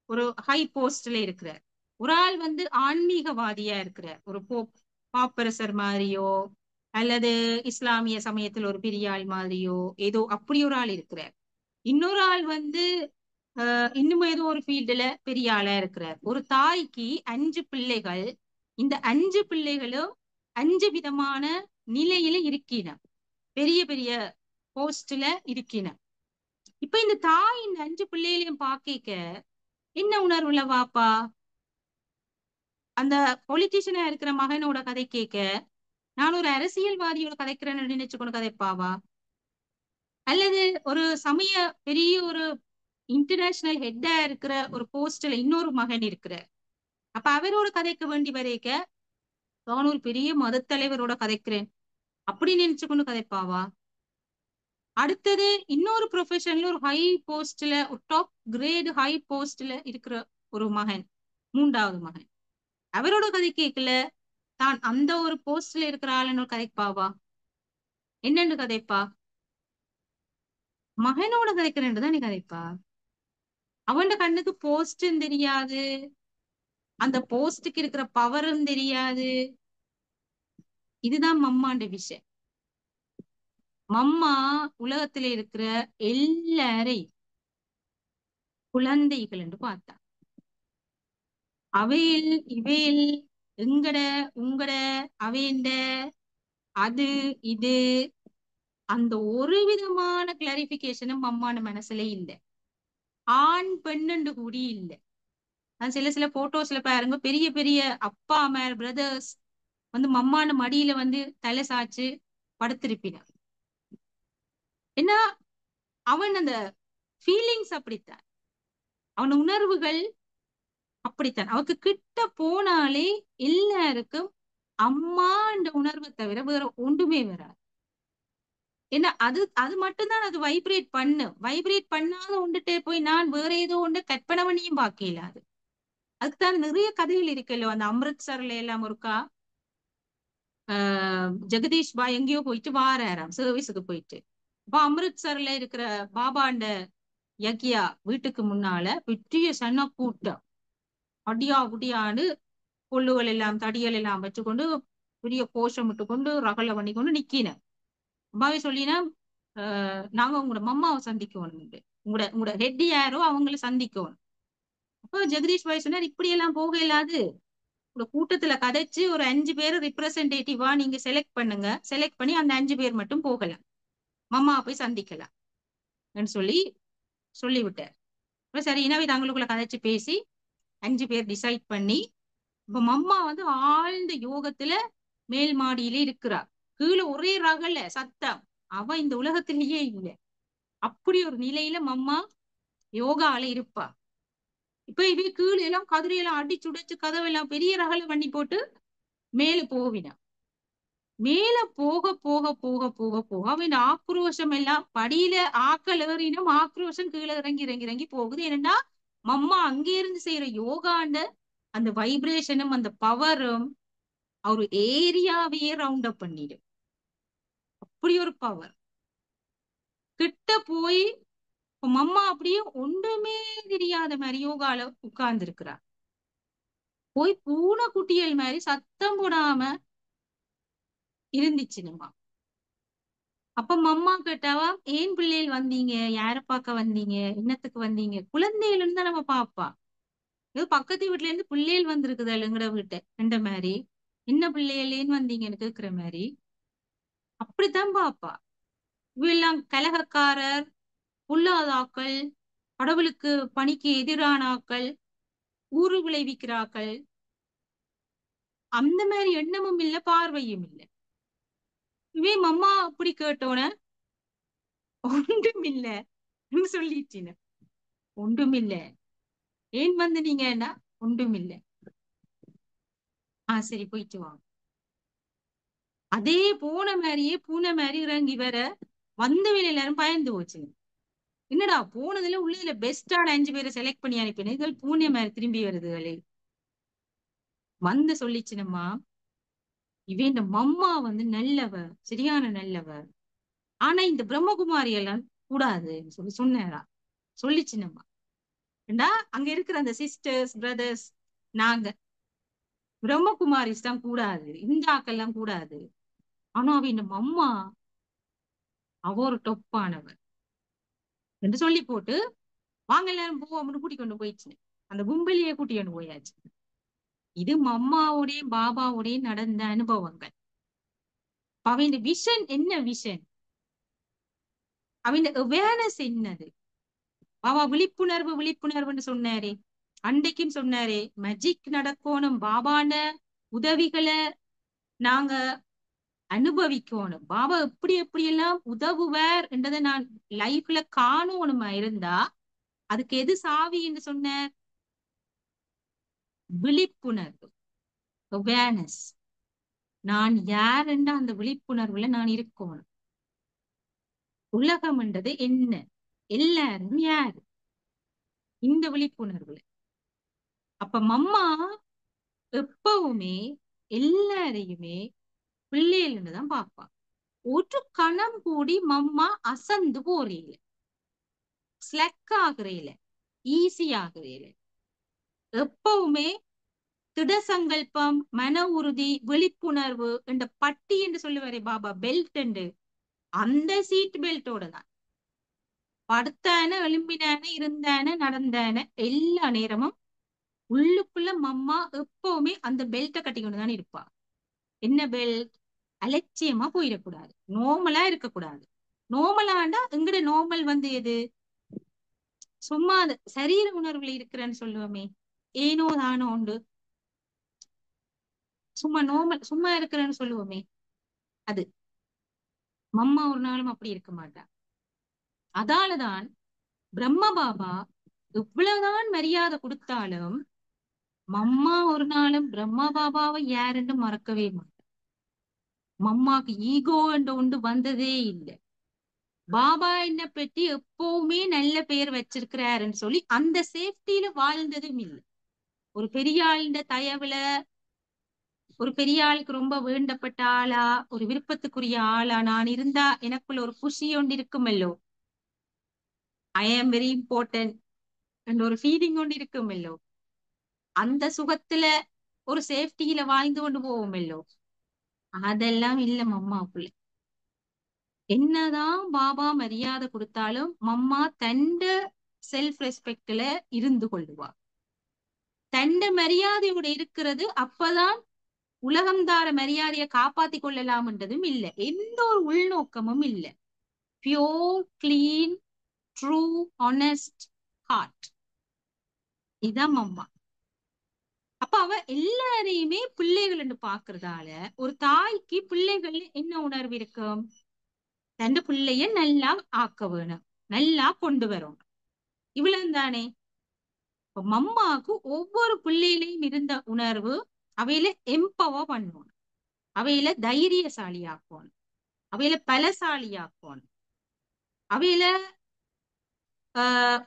ஒரு ஹை போஸ்ட்ல இருக்கிறார், ஒரு ஆள் ஆன்மீகவாதியா இருக்கிறார், ஒரு பாப்பரசர் மாதிரியோ அல்லது இஸ்லாமிய சமயத்தில் ஒரு பெரிய ஆள் மாதிரியோ ஏதோ அப்படி ஒரு ஆள் இருக்கிறார். இன்னொரு ஆள் இன்னும் ஏதோ ஒரு ஃபீல்டுல பெரிய ஆளா இருக்கிறார். ஒரு தாய்க்கு 5 பிள்ளைகள். இந்த 5 பிள்ளைகளும் 5 விதமான நிலையில இருக்கின, பெரிய பெரிய போஸ்ட்ல இருக்கின. இப்ப இந்த தாய் இந்த 5 பிள்ளைகளையும் பாக்க என்ன உணர்வுல வாப்பா? அந்த பொலிட்டிஷியனா இருக்கிற மகனோட கதை கேட்க நான் ஒரு அரசியல்வாதியோட கதைக்கிறேன்னு நினைச்சுக்கொண்டு கதைப்பாவா? அல்லது ஒரு சமய பெரிய ஒரு இன்டர்நேஷனல் ஹெட்டா இருக்கிற ஒரு போஸ்ட்ல இன்னொரு மகன் இருக்கிற, அப்ப அவரோட கதைக்க வேண்டி வரைக்க நான் ஒரு பெரிய மத தலைவரோட கதைக்கிறேன் அப்படி நினைச்சுக்கொண்டு கதைப்பாவா? அடுத்தது இன்னொரு ப்ரொஃபஷன்ல ஒரு ஹை போஸ்ட்ல, ஒரு டாப் கிரேட் ஹை போஸ்ட்ல இருக்கிற ஒரு மகன், 3வது மகன், அவரோட கதை கேட்கல தான் அந்த ஒரு போஸ்ட்ல இருக்கிற ஆளுன்னு கதைப்பாவா? என்னன்னு கதைப்பா? மகனோட கதைக்கிறேன் தான் நீ கதைப்பா. அவன் கண்ணுக்கு போஸ்டும் தெரியாது, அந்த போஸ்டுக்கு இருக்கிற பவரும் தெரியாது. இதுதான் மம்மாண்ட விஷயம். மம்மா உலகத்துல இருக்கிற எல்லாரையும் குழந்தைகள் என்று பார்த்தா, அவையில் இவையில் எங்கட உங்கட அவைண்ட அது இது அந்த ஒரு விதமான கிளாரிபிகேஷனும் மம்மான மனசுல இல்லை. ஆண் பெண்ணு கூடி இல்லை. நான் சில போட்டோஸ்ல பாருங்க, பெரிய பெரிய அப்பா அம்மா பிரதர்ஸ் மம்மான மடியில தலை சாச்சு படுத்திருப்பினார். ஏன்னா அவன் அந்த ஃபீலிங்ஸ் அப்படித்தான், அவன் உணர்வுகள் அப்படித்தான். அவருக்கு கிட்ட போனாலே எல்லாருக்கும் அம்மான்ற உணர்வை தவிர வேற ஒன்றுமே வராது. ஏன்னா அது அது மட்டும்தான் அது வைப்ரேட் வைப்ரேட் பண்ணாத ஒன்றுட்டே போய் நான் வேற ஏதோ ஒன்று கற்பனை பண்ணியும் பார்க்க இயலாது. அதுக்குத்தான் நிறைய கதைகள் இருக்கല്ലോ. அந்த அமிர்த்சர்ல எல்லாம் ஒருக்கா ஜெகதீஷ் பாய் எங்கேயோ போயிட்டு வாராராம், சர்வீஸுக்கு போயிட்டு. இப்ப அமிர்த்சர்ல இருக்கிற பாபாண்ட யக்கியா வீட்டுக்கு முன்னால பெரிய சன கூட்டம் அடியா குடியாண்டு புல்லுகள் எல்லாம் தடிகள் எல்லாம் வச்சுக்கொண்டு பெரிய கோஷம் விட்டு கொண்டு ரகலை பண்ணி கொண்டு நிக்கின. அம்மாவே சொல்லினா நாங்க உங்களோட மம்மாவை சந்திக்கணும், உங்களோட ஹெட் யாரோ அவங்கள சந்திக்கணும். அப்போ ஜெகதீஷ் பாய் சொன்னார், இப்படி எல்லாம் போக இயலாது. உங்க கூட்டத்துல கதைச்சு ஒரு 5 பேர் ரிப்ரசன்டேட்டிவா நீங்க செலக்ட் பண்ணுங்க, செலக்ட் பண்ணி அந்த 5 பேர் மட்டும் போகலாம், மம்மாவை போய் சந்திக்கலாம் சொல்லி சொல்லிவிட்டார். சரி, எனவே தங்களுக்குள்ள கதைச்சு பேசி 5 பேர் டிசைட் பண்ணி, இப்ப மம்மா வந்து ஆழ்ந்த யோகத்துல மேல் மாடியில இருக்கிறா. கீழே ஒரே ரகல சத்தம், அவ இந்த உலகத்திலேயே இல்லை. அப்படி ஒரு நிலையில மம்மா யோகால இருப்பா. இப்ப இவ கீழே எல்லாம் கதிரையெல்லாம் அடிச்சுடைச்சு கதவெல்லாம் பெரிய ரகலை பண்ணி போட்டு மேல போவினா. மேல போக போக போக போக போக அவன் ஆக்ரோஷம் எல்லாம் படியில ஆக்கள் ஏறினும் ஆக்ரோஷம் கீழே இறங்கி இறங்கி இறங்கி போகுது. ஏன்னா மம்மா அங்கே இருந்து செய்யற யோகாண்ட அந்த வைப்ரேஷனும் அந்த பவரும் ஒரு ஏரியாவையே ரவுண்ட் அப் பண்ணிடும். அப்படி ஒரு பவர் கிட்ட போய் மம்மா அப்படியே ஒன்றுமே தெரியாத மாதிரி யோகால உட்கார்ந்து இருக்கிறா. போய் பூனை குட்டியல் மாதிரி சத்தம் போடாம இருந்துச்சு நம்ம. அப்ப மம்மா கேட்டாவா, ஏன் பிள்ளைகள் வந்தீங்க, யார பார்க்க வந்தீங்க, என்னத்துக்கு வந்தீங்க? குழந்தைகள் இருந்தா நம்ம பாப்பா, ஏதோ பக்கத்து வீட்டுல இருந்து பிள்ளைகள் வந்திருக்குதா எங்கட வீட்டை என்ற மாதிரி, என்ன பிள்ளைகளேன்னு வந்தீங்கன்னு கேக்குற மாதிரி அப்படித்தான் பாப்பா. இவெல்லாம் கலகக்காரர், பொல்லாதாக்கள், கடவுளுக்கு பணிக்கு எதிரான ஆக்கள், ஊறு விளைவிக்கிறாக்கள், அந்த மாதிரி எண்ணமும் இல்ல, பார்வையும் இல்லை. இவே மம்மா அப்படி கேட்டோன ஒன்றும் இல்ல சொல்லிச்சின. ஒன்றும் இல்ல, ஏன் வந்து நீங்கன்னா ஒன்றும் இல்ல, சரி போயிட்டு வாங்க. அதே போன மாதிரியே பூனை மாதிரி இறங்கி வர வந்தவன் எல்லாரும் பயந்து போச்சுங்க. என்னடா போனதுல உள்ளதுல பெஸ்டான 5 பேரை செலக்ட் பண்ணி அனுப்பினேன், இதுகள் பூனை மாதிரி திரும்பி வருதுகளே வந்து சொல்லிச்சுனம்மா. இவன் இந்த மம்மா வந்து நல்லவ, சரியான நல்லவ, ஆனா இந்த பிரம்மகுமாரி எல்லாம் கூடாதுன்னு சொல்லி சொன்னேடா சொல்லிச்சுனம்மா. ஏண்டா அங்க இருக்கிற அந்த சிஸ்டர்ஸ் பிரதர்ஸ் நாங்க பிரம்மகுமாரிஸ் தான் கூடாது, இந்த ஆக்கெல்லாம் கூடாது. ஆனா அவ இந்த மம்மா அவ ஒரு டொப்பானவர் என்று சொல்லி போட்டு வாங்க எல்லாரும் போவோம்னு கூட்டிக் கொண்டு போயிடுச்சு. அந்த கும்பலியே கூட்டி கொண்டு போயாச்சு. இது மம்மாவோடைய பாபாவோடைய நடந்த அனுபவங்கள். அவன் விஷன் என்ன, விஷன் அவன் அவேர்னஸ் என்னது. பாபா விழிப்புணர்வு விழிப்புணர்வுன்னு சொன்னாரே, அன்றைக்கும் சொன்னாரே மேஜிக் நடக்கணும், பாபான உதவிகளை நாங்க அனுபவிக்கணும், பாபா எப்படி எப்படி எல்லாம் உதவுவார் என்றதை நான் லைஃப்ல காணணுமா இருந்தா அதுக்கு எது சாவி என்று சொன்னார்? விழிப்புணர்வு, அவேர்னஸ். நான் யார் என்ற அந்த விழிப்புணர்வுல நான் இருக்கணும். உலகம் என்றது என்ன, எல்லாரும் யாரு, இந்த விழிப்புணர்வுல. அப்ப மம்மா எப்பவுமே எல்லாரையுமே பிள்ளைகள்னு தான் பார்ப்பா. ஒரு கணம் கூடி மம்மா அசந்து போறீல, ஸ்லக் ஆகுறீல, ஈஸி ஆகுறீல. எப்பவுமே திட சங்கல்பம், மன உறுதி, விழிப்புணர்வு என்ற பட்டி என்று சொல்லுவாரே பாபா, பெல்ட் என்று, அந்த சீட் பெல்ட்டோட தான் படுத்தான, எழும்பினான, இருந்தான, நடந்தான எல்லா நேரமும் உள்ளுக்குள்ள மம்மா எப்பவுமே அந்த பெல்ட்டை கட்டிக்கொண்டுதான் இருப்பா. என்ன பெல்ட்? அலட்சியமா போயிடக்கூடாது, நோமலா இருக்கக்கூடாது. நோமலாண்டா எங்கட நோமல் வந்து எது? சும்மா அது சரீர உணர்வுல இருக்கிறேன்னு சொல்லுவோமே, ஏனோ தானோ உண்டு, சும்மா நோமல் சும்மா இருக்கிறேன்னு சொல்லுவோமே, அது மம்மா ஒரு நாளும் அப்படி இருக்க மாட்டா. அதாலதான் பிரம்ம பாபா இவ்வளவுதான் மரியாதை கொடுத்தாலும் மம்மா ஒரு நாளும் பிரம்மா பாபாவை யாருன்னு மறக்கவே மாட்டார். மம்மாக்கு ஈகோ என்ற ஒன்று வந்ததே இல்லை. பாபா என்ன பற்றி எப்பவுமே நல்ல பெயர் வச்சிருக்கிறாருன்னு சொல்லி அந்த சேஃப்டியில வாழ்ந்ததும் இல்லை. ஒரு பெரிய ஆளுண்ட தயவுல ஒரு பெரிய ஆளுக்கு ரொம்ப வேண்டப்பட்ட ஆளா, ஒரு விருப்பத்துக்குரிய ஆளா நான் இருந்தா எனக்குள்ள ஒரு குஷி ஒன்று இருக்குமல்லோ, ஐ ஆம் வெரி இம்பார்ட்டன்ட் என்ற ஒரு ஃபீலிங் ஒன்று இருக்குமல்லோ, அந்த சுகத்துல ஒரு சேஃப்டியில வாழ்ந்து கொண்டு போவோமல்லோ, அதெல்லாம் இல்ல மம்மாவுக்குள்ள. என்னதான் பாபா மரியாதை கொடுத்தாலும் மம்மா தண்ட செல்ஃப் ரெஸ்பெக்ட்ல இருந்து கொள்ளுவா. தண்ட மரியாதையோட இருக்கிறது அப்பதான் உலகம் தார மரியாதையை காப்பாத்தி கொள்ளலாம்ன்றதும் இல்ல. எந்த ஒரு உள்நோக்கமும் இல்ல. Pure clean true honest heart. இதான் மம்மா. அப்ப அவ எல்லாரையுமே பிள்ளைகள் என்று பாக்குறதால ஒரு தாய்க்கு பிள்ளைகள் என்ன உணர்வு இருக்கும்? தன் பிள்ளைய நல்லா ஆக்க வேணும், நல்லா கொண்டு வரும். இவ்வளவு தானே. இப்ப மம்மாவுக்கு ஒவ்வொரு பிள்ளையிலையும் இருந்த உணர்வு அவையில எம்பவர் பண்ணணும், அவையில தைரியசாலியாக்கணும், அவையில பலசாலியாக்கணும், அவையில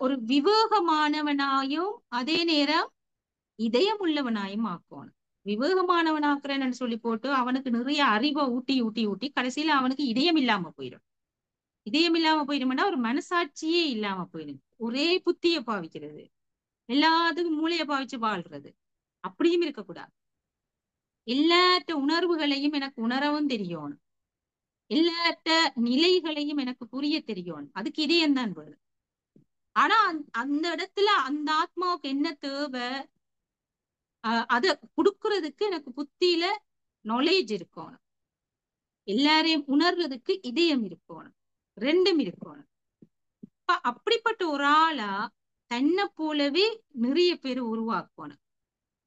ஒரு விவேகமானவனாயும் அதே நேரம் இதயம் உள்ளவனாயும் ஆக்கணும். விவேகமானவனாக்குறேன்னு சொல்லி போட்டு அவனுக்கு நிறைய அறிவை ஊட்டி ஊட்டி ஊட்டி கடைசியில அவனுக்கு இதயம் இல்லாம போயிடும். இதயம் இல்லாம போயிடும்னா ஒரு மனசாட்சியே இல்லாம போயிடும். ஒரே புத்திய பாவிக்கிறது, எல்லாத்துக்கும் மூளைய பாவிச்சு வாழ்றது. அப்படியும் இருக்கக்கூடாது. எல்லாத்த உணர்வுகளையும் எனக்கு உணரவும் தெரியணும், எல்லாத்த நிலைகளையும் எனக்கு புரிய தெரியணும். அதுக்கு இதயம் தான் வேணும். ஆனா அந்த இடத்துல அந்த ஆத்மாவுக்கு என்ன தேவை, அத குடுக்கறதுக்கு எனக்கு புத்தியில நாலேஜ் இருக்கணும், எல்லாரையும் உணர்றதுக்கு இதயம் இருக்கணும், ரெண்டும் இருக்கணும். அப்படிப்பட்ட ஒரு ஆளா தன்னை போலவே நிறைய பேர் உருவாக்கணும்.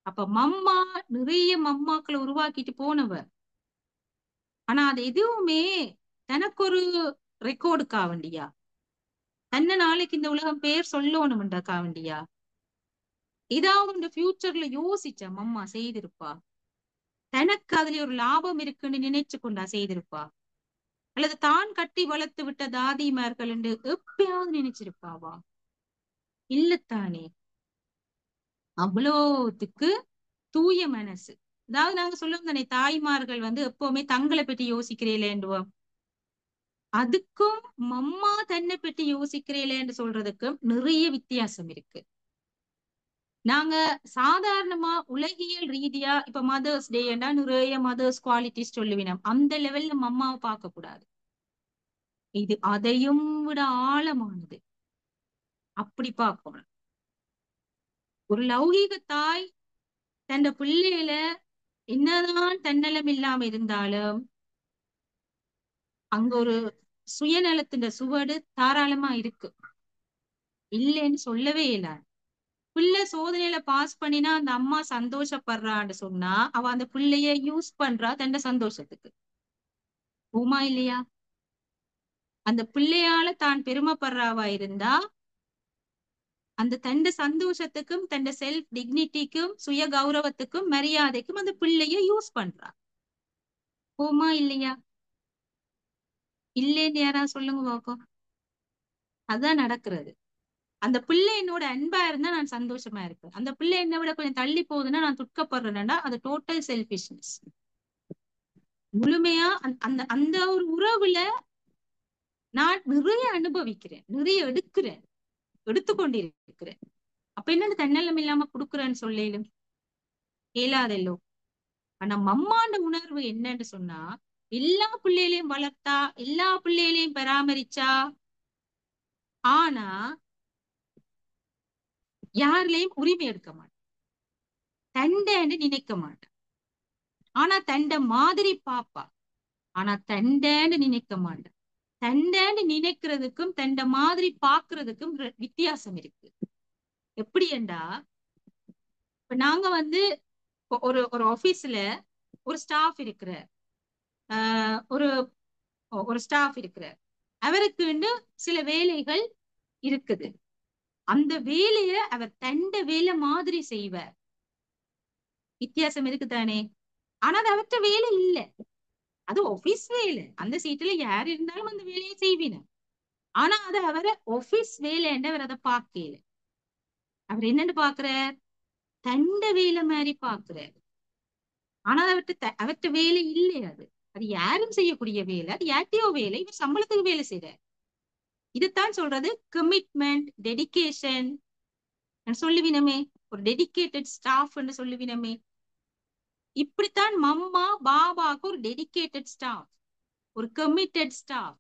அப்ப மம்மா நிறைய மம்மாக்களை உருவாக்கிட்டு போனவ. ஆனா அது எதுவுமே தனக்கு ஒரு ரெக்கார்டுக்கா வேண்டியா, தன்னை நாளைக்கு இந்த உலகம் பேர் சொல்லணும்ன்றக்கா வேண்டியா, ஏதாவது இந்த ஃபியூச்சர்ல யோசிச்ச மம்மா செய்திருப்பா, தனக்கு அதுல ஒரு லாபம் இருக்குன்னு நினைச்சு கொண்டா செய்திருப்பா, அல்லது தான் கட்டி வளர்த்து விட்ட தாதிமார்கள் என்று எப்பயாவது நினைச்சிருப்பாவா? இல்லத்தானே. அவ்வளோத்துக்கு தூய மனசு. அதாவது நாங்க சொல்லுவோம் தானே, தாய்மார்கள் எப்பவுமே தங்களை பற்றி யோசிக்கிறீங்களேண்டுவோம். அதுக்கும் மம்மா தன்னை பற்றி யோசிக்கிறீங்களேன்னு சொல்றதுக்கும் நிறைய வித்தியாசம் இருக்கு. நாங்க சாதாரணமா உலகியல் ரீதியா இப்ப மதர்ஸ் டேன்னா நிறைய மதர்ஸ் குவாலிட்டிஸ் சொல்லுவினோம். அந்த லெவல்ல மம்மாவை பார்க்க கூடாது. இது அதையும் விட ஆழமானது. அப்படி பார்க்கணும். ஒரு லௌகீக தாய் தன் பிள்ளையில என்னதான் தன்னலம் இல்லாம இருந்தாலும் அங்க ஒரு சுயநலத்தின் சுவடு தாராளமா இருக்கு, இல்லைன்னு சொல்லவே இல்லை. பிள்ளை சோதனையில பாஸ் பண்ணினா அந்த அம்மா சந்தோஷப்படுறான்னு சொன்னா அவ அந்த பிள்ளைய யூஸ் பண்றா தன்ன சந்தோஷத்துக்கு. உமா இல்லையா? அந்த பிள்ளையால தான் பெருமைப்படுறாவா இருந்தா அந்த தண்ட சந்தோஷத்துக்கும் தண்ட செல்ஃப் டிக்னிட்டிக்கும் சுய கௌரவத்துக்கும் மரியாதைக்கும் அந்த பிள்ளைய யூஸ் பண்றா. போமா இல்லையா? இல்லைன்னு யாரா சொல்லுங்க பாப்போம். அதான் நடக்கிறது. அந்த பிள்ளை என்னோட அன்பா இருந்தா நான் சந்தோஷமா இருப்பேன், அந்த பிள்ளை என்னை விட கொஞ்சம் தள்ளி போகுதுன்னா நான் துக்கப்படுறேன்னா அது டோட்டல் செல்ஃபிஷ்னஸ். முழுமையா அந்த அந்த ஒரு உறவுல நான் நிறைய அனுபவிக்கிறேன், நிறைய எடுக்கிறேன், எடுத்துக்கொண்டிருக்கிறேன். அப்ப என்னன்னு தன்னலம் இல்லாம கொடுக்குறேன்னு சொல்லும் இயலாதல்லோ. ஆனா மம்மாண்ட உணர்வு என்னன்னு சொன்னா, எல்லா பிள்ளைகளையும் வளர்த்தா எல்லா பிள்ளைகளையும் பராமரிச்சா, ஆனா யாரிலையும் உரிமை எடுக்க மாட்டேன், தண்டன்னு நினைக்க மாட்டேன். ஆனா தண்ட மாதிரி பாப்பா, ஆனா தண்டன்னு நினைக்க மாட்டேன். தண்டன்னு நினைக்கிறதுக்கும் தண்ட மாதிரி பாக்குறதுக்கும் வித்தியாசம் இருக்கு. எப்படி என்றா, இப்ப நாங்க ஒரு ஒரு ஆபீஸ்ல ஒரு ஸ்டாஃப் இருக்கிற, ஒரு ஒரு ஸ்டாஃப் இருக்கிற, அவருக்கு சில வேலைகள் இருக்குது. அந்த வேலைய அவர் தண்ட வேலை மாதிரி செய்வார். வித்தியாசம் இருக்குதானே. ஆனா அது அவர்கிட்ட வேலை இல்ல, அது ஆபீஸ் வேலை. அந்த சீட்டுல யார் இருந்தாலும் அந்த வேலையை செய்வீன. ஆனா அது அவரை ஆபீஸ் வேலைன்னு அவர் அதை பார்க்கல. அவர் என்னன்னு பாக்குறார்? தண்ட வேலை மாதிரி பாக்குறார். ஆனா அவற்ற வேலை இல்லை. அது அது யாரும் செய்யக்கூடிய வேலை, அது யார்ட்டையோ வேலை, இவர் சம்பளத்துக்கு வேலை செய்யற. இதுதான் சொல்றது கமிட்மெண்ட், டெடிகேஷன் சொல்லுவினமே. ஒரு டெடிகேட்டட் ஸ்டாஃப் சொல்லுவினமே. இப்படித்தான் மம்மா பாபாக்கு ஒரு டெடிகேட்டட் ஸ்டாஃப், ஒரு கமிட்டட் ஸ்டாஃப்.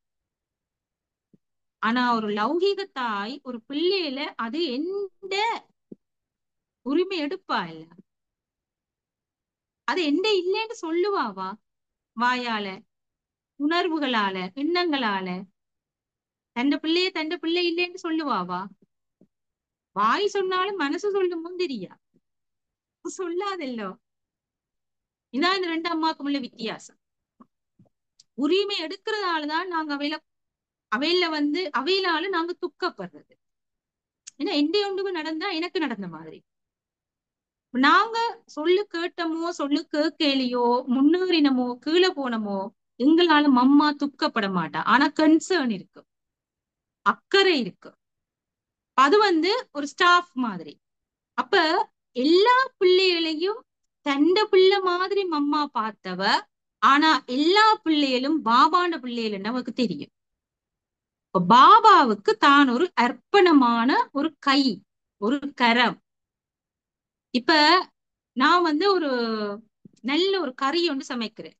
ஆனா ஒரு லௌகீக தாய் ஒரு பிள்ளையில அது எந்த உரிமை எடுப்பா இல்ல, அது எந்த இல்லைன்னு சொல்லுவாவா? வாயால, உணர்வுகளால, எண்ணங்களால தண்ட பிள்ளை இல்லைன்னு சொல்லுவாவா? வாய் சொன்னாலும் மனசு சொல்லும் முந்திரியா சொல்லாதல்லோ. இதான் இந்த ரெண்டு அம்மாக்கும் உள்ள வித்தியாசம். உரிமை எடுக்கிறதாலதான் நாங்க அவையில அவையிலால நாங்க துக்கப்படுறது. ஏன்னா எந்த ஒன்றுக்கும் நடந்தா எனக்கு நடந்த மாதிரி. நாங்க சொல்லு கேட்டமோ சொல்லு கேட்கலையோ முன்னேறினமோ கீழே போனமோ எங்களால மம்மா துக்கப்பட மாட்டா. ஆனா கன்சர்ன் இருக்கு, அக்கறை இருக்கு. அது ஒரு ஸ்டாஃப் மாதிரி. அப்ப எல்லா பிள்ளைகளையும் தண்ட பிள்ளை மாதிரி மம்மா பார்த்தவ. ஆனா எல்லா பிள்ளைகளும் பாபாண்ட பிள்ளைகள் நமக்கு தெரியும். இப்ப பாபாவுக்கு தான் ஒரு அர்ப்பணமான ஒரு கை, ஒரு கரம். இப்ப நான் ஒரு நல்ல ஒரு கறி ஒன்று சமைக்கிறேன்,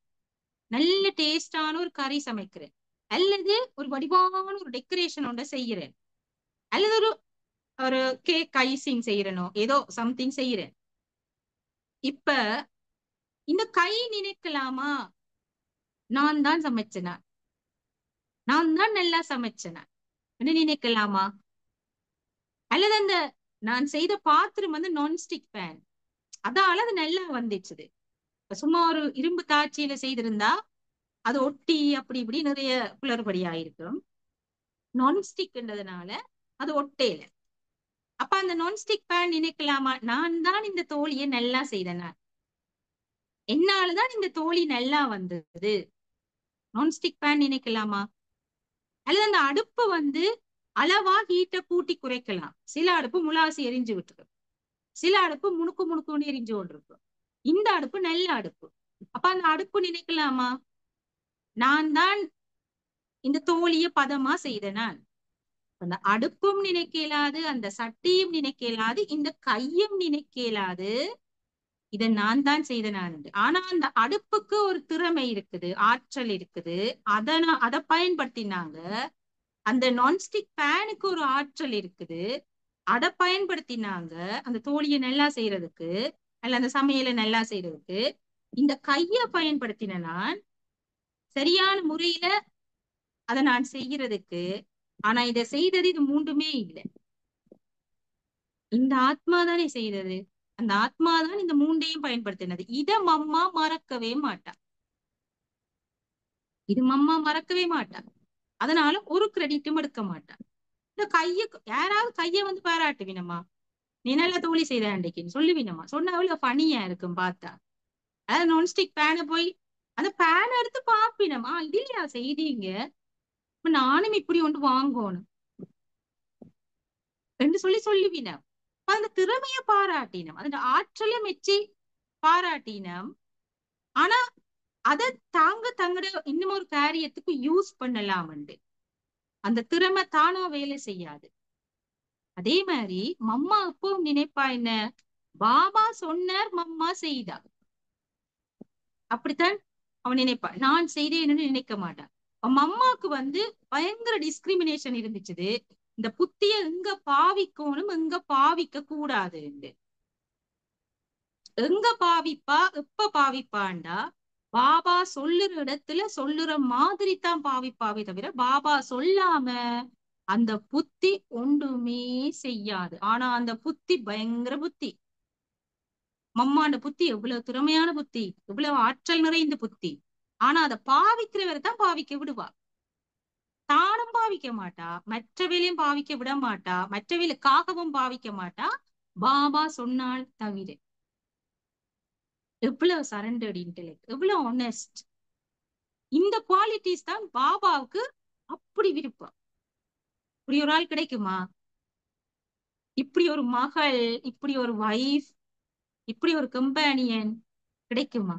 நல்ல டேஸ்டான ஒரு கறி சமைக்கிறேன், அல்லது ஒரு வடிவான ஒரு டெக்கரேஷன் ஒன்றை செய்யறேன், அல்லது ஒரு ஒரு கேக் ஐசிங் செய்யறனோ ஏதோ சம்திங் செய்யறேன். இப்ப இந்த கை நினைக்கலாமா நான் தான் சமைச்சேனா, நான் தான் நல்லா சமைச்சேனா நினைக்கலாமா? அல்லது அந்த நான் செய்த பாத்திரம் நான்ஸ்டிக் பேன், அதால அது நல்லா வந்துச்சுது. சும்மா ஒரு இரும்பு தாட்சியில செய்திருந்தா அது ஒட்டி அப்படி இப்படி நிறைய குளறுபடி ஆயிருக்கும். நான்ஸ்டிக்ன்றதுனால அது ஒட்டேல. அப்ப அந்த நான்ஸ்டிக் பேன் நினைக்கலாமா நான் தான் இந்த தோழியை நல்லா செய்தேனா, என்னாலதான் இந்த தோழி நல்லா வந்தது நான்ஸ்டிக் பேன் நினைக்கலாமா? அல்லது அந்த அடுப்பு அளவா ஹீட்ட கூட்டி குறைக்கலாம். சில அடுப்பு முலாசி எரிஞ்சு விட்டுரும், சில அடுப்பு முணுக்கு முணுக்குன்னு எரிஞ்சு கொண்டிருக்கும். இந்த அடுப்பு நல்ல அடுப்பு. அப்ப அந்த அடுப்பு நினைக்கலாமா நான் தான் இந்த தோழிய பதமா செய்தேனான்? அந்த அடுப்பும் நினைக்கலாது, அந்த சட்டியும் நினைக்கலாது, இந்த கையும் நினைக்கலாது இதை நான் தான் செய்தேனான். ஆனா அந்த அடுப்புக்கு ஒரு திறமை இருக்குது, ஆற்றல் இருக்குது. அதை பயன்படுத்தினாங்க. அந்த நான்ஸ்டிக் பேனுக்கு ஒரு ஆற்றல் இருக்குது, அதை பயன்படுத்தினாங்க அந்த தோழியை நல்லா செய்யறதுக்கு, அல்ல அந்த சமையலை நல்லா செய்யறதுக்கு. இந்த கைய பயன்படுத்தின நான் சரியான முறையில அதை நான் செய்யறதுக்கு. ஆனா இதை செய்தது இது மூன்றுமே இல்லை, இந்த ஆத்மா தானே செய்தது. அந்த ஆத்மா தான் இந்த மூண்டையும் பயன்படுத்தினது. இத மம்மா மறக்கவே மாட்டா, இது மம்மா மறக்கவே மாட்டா. அதனால ஒரு கிரெடிட்டும் எடுக்க மாட்டா. இந்த யாராவது கைய பாராட்டுவினமா, நீ நல்ல தோழி செய்த அன்றைக்குன்னு சொல்லுவினமா? சொன்னா அவ்வளவு பனியா இருக்கும் பார்த்தா. அதாவது நான்ஸ்டிக் பேனை போய் அந்த பேனை எடுத்து பாப்பினமா, இது இல்லையா செய்தீங்க, நானும் இப்படி ஒன்று வாங்கணும் என்று சொல்லுவினம். அந்த திறமைய பாராட்டினம், அந்த ஆற்றலை மெச்சி பாராட்டினம். ஆனா அதை தங்கட இன்னும் ஒரு காரியத்துக்கு யூஸ் பண்ணலாம். அந்த திறமை தானா வேலை செய்யாது. அதே மாதிரி மம்மா எப்பவும் நினைப்பா என்ன, பாபா சொன்னார் மம்மா செய்தா, அப்படித்தான் அவன் நினைப்பான். நான் செய்தேன்னு நினைக்க மாட்டான். அம்மாவுக்கு பயங்கர டிஸ்கிரிமினேஷன் இருந்துச்சு. இந்த புத்திய எங்க பாவிக்கணும் எங்க பாவிக்க கூடாது, எங்க பாவிப்பா எப்ப பாவிப்பாண்டா பாபா சொல்லுற இடத்துல சொல்லுற மாதிரி தான் பாவிப்பாவே தவிர பாபா சொல்லாம அந்த புத்தி ஒன்றுமே செய்யாது. ஆனா அந்த புத்தி பயங்கர புத்தி. மம்மாண்ட புத்தி எவ்வளவு திறமையான புத்தி, எவ்வளவு ஆற்றல் நிறைந்த புத்தி. ஆனா அதை பாவிக்கிறவர் தான் பாவிக்க விடுவா, தானும் பாவிக்க மாட்டா, மற்றவையிலையும் பாவிக்க விட மாட்டா, மற்றவைகளுக்காகவும் பாவிக்க மாட்டா, பாபா சொன்னால் தவிர. எவ்வளவு சரண்டர்ட் இன்டெலெக்ட், எவ்வளவு ஆனஸ்ட். இந்த குவாலிட்டிஸ் தான் பாபாவுக்கு அப்படி விருப்பம். இப்படி ஒரு ஆள் கிடைக்குமா? இப்படி ஒரு மகள், இப்படி ஒரு வைஃப், இப்படி ஒரு கம்பேனியன் கிடைக்குமா?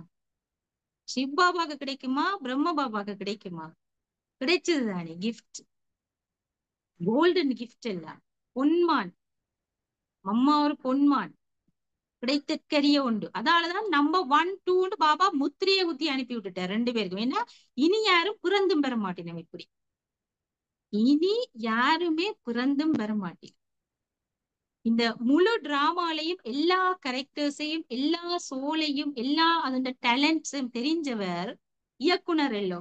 சிவ பாபாக்கு கிடைக்குமா பிரம்ம பாபாக்கு கிடைக்குமா? கிடைச்சது தானே கிஃப்ட். கோல்டன் கிஃப்ட் எல்லாம். பொன்மான். அம்மா ஒரு பொன்மான் கிடைத்தற்கரிய உண்டு. அதாலதான் நம்பர் 1 2 பாபா முத்திரையை குத்தி அனுப்பி விட்டுட்டார் ரெண்டு பேருக்கும். ஏன்னா இனி யாரும் பிறந்தும் பெற மாட்டேன். இப்படி இனி யாருமே பிறந்தும் பெற மாட்டேன். இந்த முழு டிராமாலையும் எல்லா கேரக்டர்ஸையும் எல்லா சோலையும் எல்லா அதோட டேலண்ட்ஸும் தெரிஞ்சவர் இயக்குனர். எல்லோ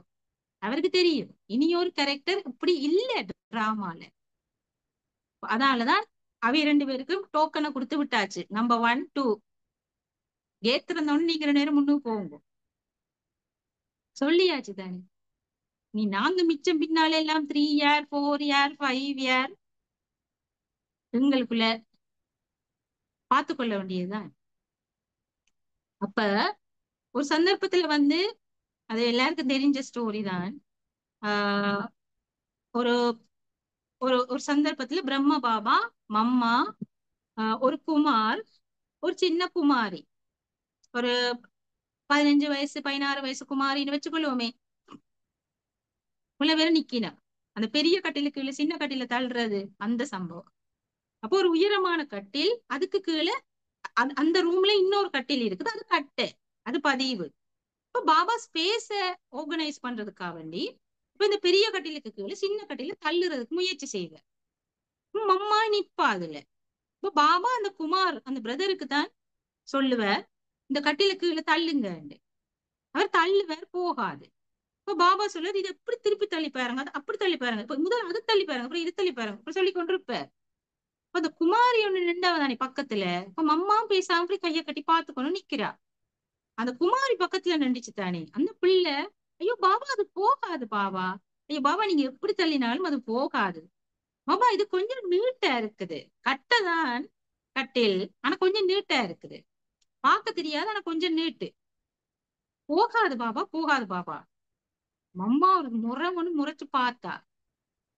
அவருக்கு தெரியும் இனி ஒரு கேரக்டர் இப்படி இல்ல டிராமால. அதனாலதான் அவை ரெண்டு பேருக்கும் டோக்கனை கொடுத்து விட்டாச்சு. நம்பர் 1 2 கேட் திறந்தோன்னு நீங்க 2 நேரம் முன்னுக்கு போங்க சொல்லியாச்சு தானே. நீ நாங்க மிச்சம் பின்னால எல்லாம் 3 இயர் 4 இயர் 5 இயர் எங்களுக்குள்ள பார்த்து கொள்ள வேண்டியதுதான். அப்ப ஒரு சந்தர்ப்பத்துல வந்து அது எல்லாருக்கும் தெரிஞ்ச ஸ்டோரி தான். ஆஹ் ஒரு ஒரு ஒரு சந்தர்ப்பத்துல பிரம்ம பாபா மம்மா ஒரு குமார் ஒரு சின்ன குமாரி ஒரு 15 வயசு 16 வயசு குமாரின்னு வச்சுக்கொள்ளுவோமே. உள்ள வேற நிக்கினா அந்த பெரிய கட்டிலுக்கு கீழே சின்ன கட்டில தள்ளுறது அந்த சம்பவம். அப்போ ஒரு உயரமான கட்டில் அதுக்கு கீழே அந்த ரூம்ல இன்னொரு கட்டில் இருக்குது. அது கட்டை அது பதிவு. இப்ப பாபா ஸ்பேஸ ஆர்கனைஸ் பண்றதுக்காக வேண்டி இப்ப இந்த பெரிய கட்டிலுக்கு கீழே சின்ன கட்டில தள்ளுறதுக்கு முயற்சி செய்வேன். மம்மா நிப்பா அதுல. இப்ப பாபா அந்த குமார் அந்த பிரதருக்கு தான் சொல்லுவார் இந்த கட்டிலுக்கு கீழே தள்ளுங்க. அவர் தள்ளுவார் போகாது. இப்ப பாபா சொல்லுவார் இது எப்படி திருப்பி தள்ளி பாருங்க அது அப்படி தள்ளி பாருங்க இப்ப முதல்ல அது தள்ளி பாருங்க அப்புறம் இது தள்ளி பாருங்க அப்படி சொல்லி கொண்டிருப்பார். இப்ப அந்த குமாரி ஒண்ணு நின்றவதானே பக்கத்துல. இப்ப மம்மா பேசாம அப்படி கையை கட்டி பாத்துக்கணும் நிக்கிறா. அந்த குமாரி பக்கத்துல நின்றுச்சு தானே அந்த பிள்ளை. ஐயோ பாபா அது போகாது பாபா. ஐயோ பாபா நீங்க எப்படி தள்ளினாலும் அது போகாது. பாபா இது கொஞ்சம் நீட்டா இருக்குது. கட்டைதான் கட்டில் ஆனா கொஞ்சம் நீட்டா இருக்குது. பார்க்க தெரியாது ஆனா கொஞ்சம் நீட்டு. போகாது பாபா போகாது பாபா. மம்மா ஒரு முறை ஒண்ணு முறைச்சு பார்த்தா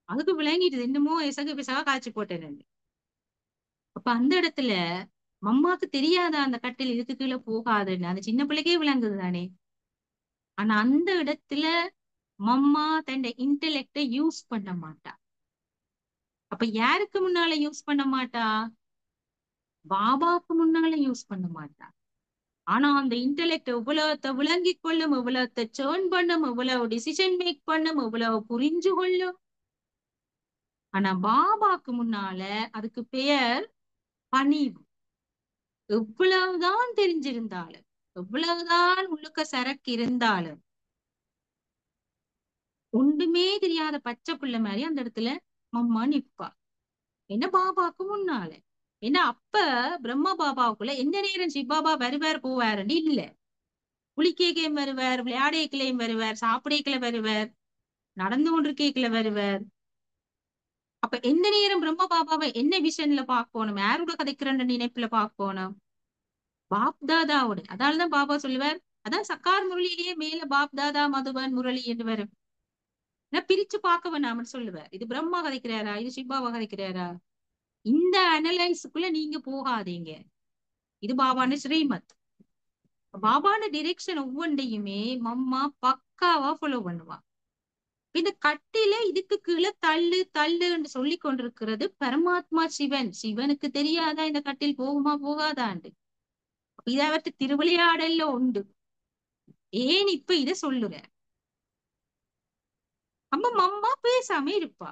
அதுக்கு விளங்கிட்டு என்னமோ எசகு பிசகா காய்ச்சி போட்டேன். அப்ப அந்த இடத்துல மம்மாக்கு தெரியாதா அந்த கட்டில் இதுக்கு கீழே போகாதுன்னு. அந்த சின்ன பிள்ளைக்கே விளங்குது தானே. ஆனா அந்த இடத்துல மம்மா தன் இன்டெலெக்ட யூஸ் பண்ண மாட்டா. அப்ப யாருக்கு முன்னால யூஸ் பண்ண மாட்டா? பாபாக்கு முன்னால யூஸ் பண்ண மாட்டா. ஆனா அந்த இன்டெலெக்ட் எவ்வளவு விளங்கி கொள்ளும் எவ்வளவு சேர்ன் பண்ணும் எவ்வளவு டிசிஷன் மேக் பண்ணும் எவ்வளவு புரிஞ்சு கொள்ளும். ஆனா பாபாக்கு முன்னால அதுக்கு பெயர் பணிவு. எவ்வளவுதான் தெரிஞ்சிருந்தாலும் எவ்வளவுதான் உள்ளுக்க சரக்கு இருந்தாலும் ஒன்றுமே தெரியாத பச்சை பிள்ளை மாதிரி அந்த இடத்துல மம்மா நிப்பா. என்ன பாபாக்கு முன்னால. ஏன்னா அப்ப பிரம்ம பாபாவுக்குள்ள எந்த நேரம் சிவபாபா வருவார் போவாருன்னு இல்ல. குளிக்கேக்கையும் வருவார் விளையாடேக்கலையும் வருவார் சாப்பிடேக்கல வருவார் நடந்து கொண்டிருக்கேக்கல வருவார். அப்ப எந்த நேரம் பிரம்ம பாபாவை என்ன விஷன்ல பார்க்கணும் யாரோட கதைக்கிறன்ற நினைப்புல பார்க்கணும் பாப் தாதாவோட. அதனாலதான் பாபா சொல்லுவார் அதான் சக்கார் முரளியிலேயே மேல பாப் தாதா மதுபன் முரளி என்று வரும். பிரிச்சு பார்க்க வேணாம்னு சொல்லுவார். இது பிரம்மா கதைக்கிறாரா இது சிவாவா கதைக்கிறாரா இந்த அனலைஸுக்குள்ள நீங்க போகாதீங்க. இது பாபான ஸ்ரீமத். பாபான டிரெக்ஷன் ஒவ்வொன்றையுமே மம்மா பக்காவா ஃபாலோ பண்ணுவா. இந்த கட்டில இதுக்கு கீழே தள்ளு தள்ளுன்னு சொல்லி கொண்டிருக்கிறது பரமாத்மா சிவன். சிவனுக்கு தெரியாதா இந்த கட்டில் போகுமா போகாதாண்டு. இத அவர்கிட்ட திருவிளையாடல்ல உண்டு. ஏன் இப்ப இத சொல்லுற? அப்ப மம்மா பேசாம இருப்பா.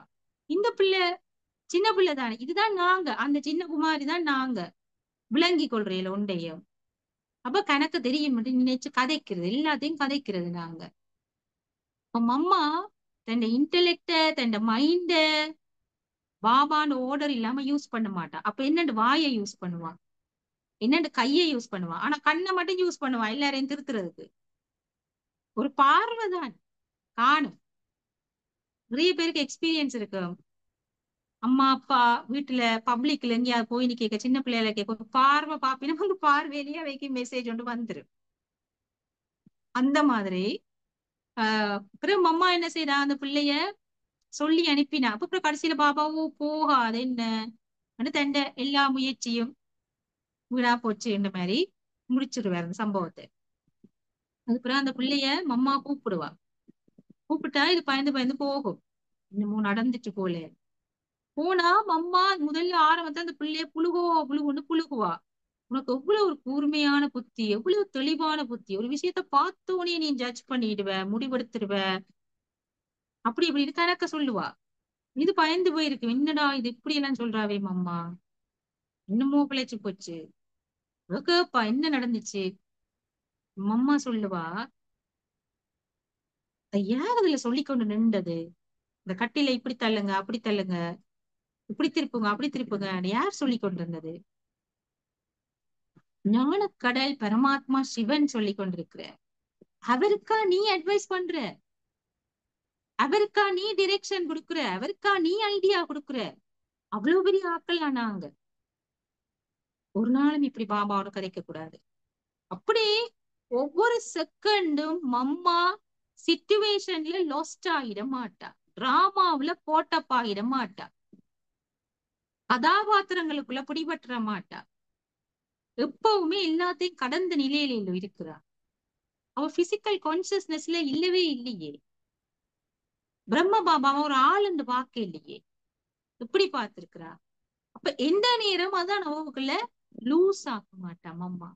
இந்த பிள்ளை சின்ன பிள்ளை தானே இதுதான் நாங்க அந்த சின்ன குமாரி தான் நாங்க விளங்கி கொள்றையில உண்டையும். அப்ப கணக்கு தெரியும் நினைச்சு கதைக்கிறது எல்லாத்தையும் கதைக்கிறது நாங்க. மம்மா தன் இன்டெலெக்ட தன் மைண்ட பாபான்னு ஓர்டர் இல்லாம யூஸ் பண்ண மாட்டா. அப்ப என்னண்டு வாயை யூஸ் பண்ணுவா என்னண்டு கையை யூஸ் பண்ணுவா. ஆனா கண்ணை மட்டும் யூஸ் பண்ணுவா எல்லாரையும் திருத்துறதுக்கு. ஒரு பார்வைதான் காணும். நிறைய பேருக்கு எக்ஸ்பீரியன்ஸ் இருக்கு. அம்மா அப்பா வீட்டுல பப்ளிக்ல எங்கேயாவது போய் நீ கேட்க சின்ன பிள்ளைகளை கேட்க பார்வை பாப்பினா உங்க பார்வையிலேயே அவைக்கு மெசேஜ் ஒன்று வந்துரும். அந்த மாதிரி அப்புறம் அம்மா என்ன செய்யறா அந்த பிள்ளைய சொல்லி அனுப்பினா. அப்புறம் கடைசியில பாபாவோ போகாது என்ன தண்ட எல்லா முயற்சியும் வீணா போச்சு என்ற மாதிரி முடிச்சிருவாரு அந்த சம்பவத்தை. அதுக்கப்புறம் அந்த பிள்ளைய மம்மா கூப்பிடுவா. கூப்பிட்டா இது பயந்து பயந்து போகும். இன்னமும் நடந்துட்டு போல. போனா மம்மா முதல்ல ஆரம்பத்துல அந்த பிள்ளைய புழுகுன்னு புழுகுவா. உனக்கு எவ்வளவு ஒரு கூர்மையான புத்தி, எவ்வளவு தெளிவான புத்தி, ஒரு விஷயத்த பார்த்தோனே நீ ஜட்ஜ் பண்ணிடுவ, முடிவெடுத்துடுவ, அப்படி இப்படின்னு கணக்க சொல்லுவா. இது பயந்து போயிருக்கு. என்னடா இது இப்படி எல்லாம் சொல்றாவே மம்மா, இன்னமும் பிழைச்சு போச்சு. கேப்பா என்ன நடந்துச்சு. மம்மா சொல்லுவா, யார் அதுல சொல்லிக்கொண்டு நின்றது, இந்த கட்டில இப்படி தள்ளுங்க அப்படி தள்ளுங்க, இப்படி திருப்புங்க அப்படி திருப்புங்க, யார் சொல்லி கொண்டிருந்தது. ஞானக்கடல் பரமாத்மா சிவன் சொல்லி கொண்டிருக்கிற. அவருக்கா நீ அட்வைஸ் பண்ற, அவருக்கா நீ டிரெக்ஷன் கொடுக்குற, அவருக்கா நீ ஐடியா கொடுக்குற. அவ்வளவு பெரிய ஆட்கள் நாங்க. ஒரு நாளும் இப்படி பாபாவோட கதைக்க கூடாது. அப்படியே ஒவ்வொரு செகண்டும் மம்மா சிச்சுவேஷன்ல லாஸ்ட் ஆகிட மாட்டா, டிராமாவுல போட்டப் ஆகிட மாட்டா, கதாபாத்திரங்களுக்குள்ள பிடிபற்ற மாட்டா. எப்பவுமே எல்லாத்தையும் கடந்த நிலையில இருக்கிறா. அவ பிசிக்கல் கான்சியஸ்னஸ்ல இல்லவே இல்லையே. பிரம்ம பாபாவை ஒரு ஆளுன்னு பார்க்க இல்லையே. எப்படி பார்த்திருக்கிறா. அப்ப எந்த நேரம் அதான் அவங்களுக்குள்ள லூஸ் ஆக மாட்டான் அம்மா.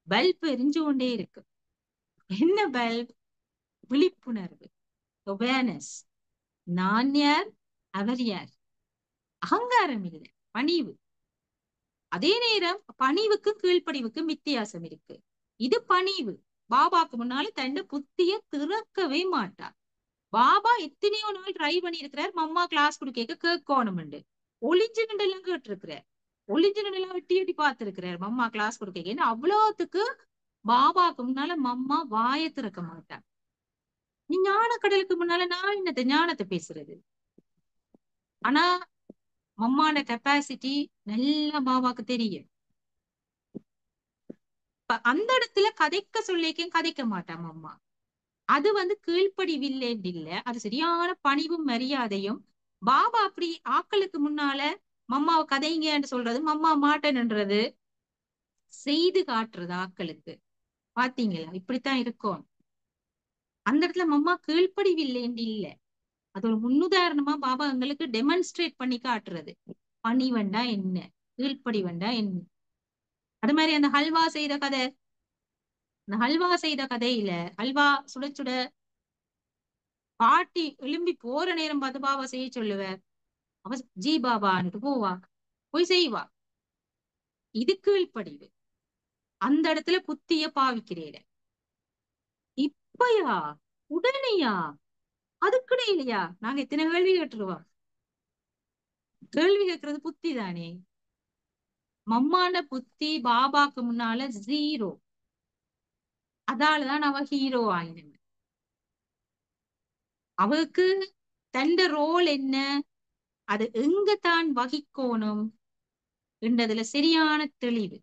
பல்ப் எரிஞ்சு கொண்டே இருக்கு. என்ன பல்ப்? விழிப்புணர்வு, அவேர்னஸ். நான் யார், அவர் யார். அகங்காரம் இல்லை, பணிவு. அதே நேரம் பணிவுக்கும் கீழ்ப்படிவுக்கும் வித்தியாசம் இருக்கு. இது பணிவு. பாபாக்கு முன்னால தன்னை புத்திய திறக்கவே மாட்டார். பாபா எத்தனையோ நாள் ட்ரை பண்ணி இருக்கிறார், மம்மா கிளாஸ் கொடுக்க கேட்கணும்ண்டு. ஒளிஞ்சு நின்று எல்லாம் கேட்டு இருக்கிறார், ஒளிஞ்சு நின்று எல்லாம் வெட்டி வெட்டி பார்த்திருக்கிறார் மம்மா கிளாஸ் கொடுக்க. அவ்வளவுத்துக்கு பாபாக்கு முன்னால மம்மா வாய திறக்க மாட்டார். நீ ஞான கடலுக்கு முன்னால நான் என்னத்த ஞானத்தை பேசுறது. ஆனா மம்மாட கெப்பாசிட்டி நல்லா பாபாக்கு தெரியும். அந்த இடத்துல கதைக்க சொல்லிக்கும் கதைக்க மாட்டான் மம்மா. அது கீழ்ப்படிவில்லை இல்ல, அது சரியான பணிவும் மரியாதையும். பாபா அப்படி ஆக்களுக்கு முன்னால மம்மாவை கதைங்கன்னு சொல்றது, மம்மா மாட்டேன்ன்றது, செய்து காட்டுறது ஆக்களுக்கு. பாத்தீங்களா, இப்படித்தான் இருக்கும். அந்த இடத்துல மம்மா கீழ்ப்படிவில்லைன்னு இல்ல, அது ஒரு முன்னுதாரணமா பாபா எங்களுக்கு டெமான்ஸ்ட்ரேட் பண்ணி காட்டுறது. பணிவண்டா என்ன, கீழ்ப்படிவண்டா என்ன. அது மாதிரி அந்த ஹல்வா செய்த கதை, அந்த ஹல்வா செய்த கதையில ஹல்வா சுட சுட பாட்டி எழும்பி போற நேரம் பார்த்து பாபா செய்ய சொல்லுவார். அவ ஜி பாபான்னுட்டு போவா, போய் செய்வா. இது கீழ்ப்படிவு. அந்த இடத்துல புத்திய பாவிக்கிறேன். இப்பயா, உடனேயா, அதுக்குனே இல்லையா, நாங்க எத்தனை கேள்வி கேட்டுருவோம். கேள்வி கேட்கறது புத்தி தானே. மம்மான புத்தி பாபாக்கு முன்னால ஜீரோ. அதாலதான் அவ ஹீரோ ஆயினவ. அவளுக்கு தண்ட ரோல் என்ன, அது எங்க தான் வகிக்கோணும் என்றதுல சரியான தெளிவு.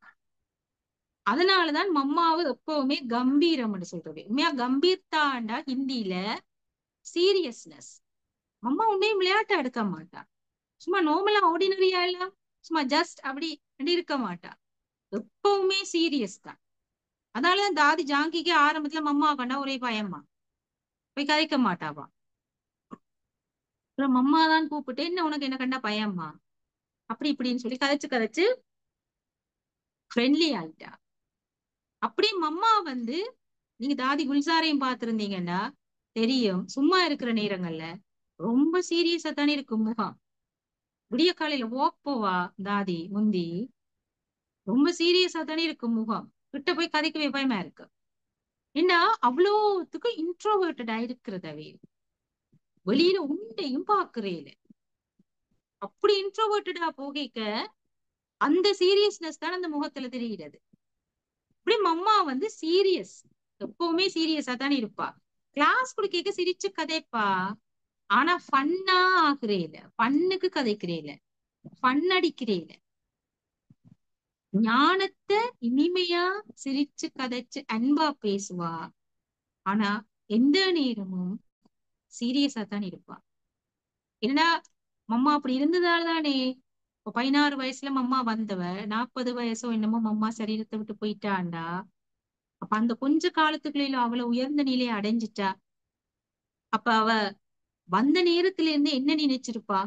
அதனாலதான் மம்மாவு எப்பவுமே கம்பீரம் சொல்றது. உண்மையா கம்பீர்த்தாண்டா ஹிந்தியில சீரியஸ்னஸ். மம்மா உன்னையும் விளையாட்டா எடுக்க மாட்டா. சும்மா நார்மலா ஆர்டினரியா இல்ல, சும்மா ஜஸ்ட் அப்படி இருக்க மாட்டா. எப்பவுமே சீரியஸ் தான். அதனாலதான் தாதி ஜாங்கிக்கு ஆரம்பத்துல மம்மா கண்டா ஒரே பயமா, போய் கதைக்க மாட்டாவா. அப்புறம் மம்மா தான் கூப்பிட்டு, என்ன உனக்கு என்ன கண்டா பயமா, அப்படி இப்படின்னு சொல்லி கதைச்சு கதைச்சு ஃப்ரெண்ட்லி ஆயிட்டா. அப்படியே மம்மா நீங்க தாதி குல்சாரையும் பார்த்திருந்தீங்கன்னா தெரியும், சும்மா இருக்கிற நேரங்கள்ல ரொம்ப சீரியஸா தானே இருக்கும் முகம். விடிய காலையில வாக் போவா தாதி முந்தி, ரொம்ப சீரியஸா தானே இருக்கும் முகம். கிட்ட போய் கதைக்கவே பயமா இருக்கு. ஏன்னா அவ்வளோத்துக்கு இன்ட்ரோவேர்டடா இருக்கிறதவே, வெளியில உண்டையும் பாக்குறேன். அப்படி இன்ட்ரோவேர்டடா போகிக்க அந்த சீரியஸ்னஸ் தான் அந்த முகத்துல தெரிகிறது. இப்படி மம்மா சீரியஸ், எப்பவுமே சீரியஸா தான் இருப்பா. கிளாஸ் குடுக்க சிரிச்சு கதைப்பா. ஆனா ஃபன்னா ஆகுறேல, ஃபன்னுக்கு கதைக்கிறேல, ஃபன் அடிக்கிறேல. ஞானத்தை இனிமையா சிரிச்சு கதைச்சு அன்பா பேசுவா. ஆனா எந்த நேரமும் சீரியஸா தான் இருப்பா. என்னடா மம்மா அப்படி இருந்ததால்தானே இப்ப 16 வயசுல மம்மா வந்தவ 40 வயசோ என்னமோ மம்மா சரீரத்தை விட்டு போயிட்டாண்டா. அப்ப அந்த கொஞ்ச காலத்துக்குள்ள அவளை உயர்ந்த நிலையை அடைஞ்சிட்டா. அப்ப அவ வந்த நேரத்துல இருந்து என்ன நினைச்சிருப்பா?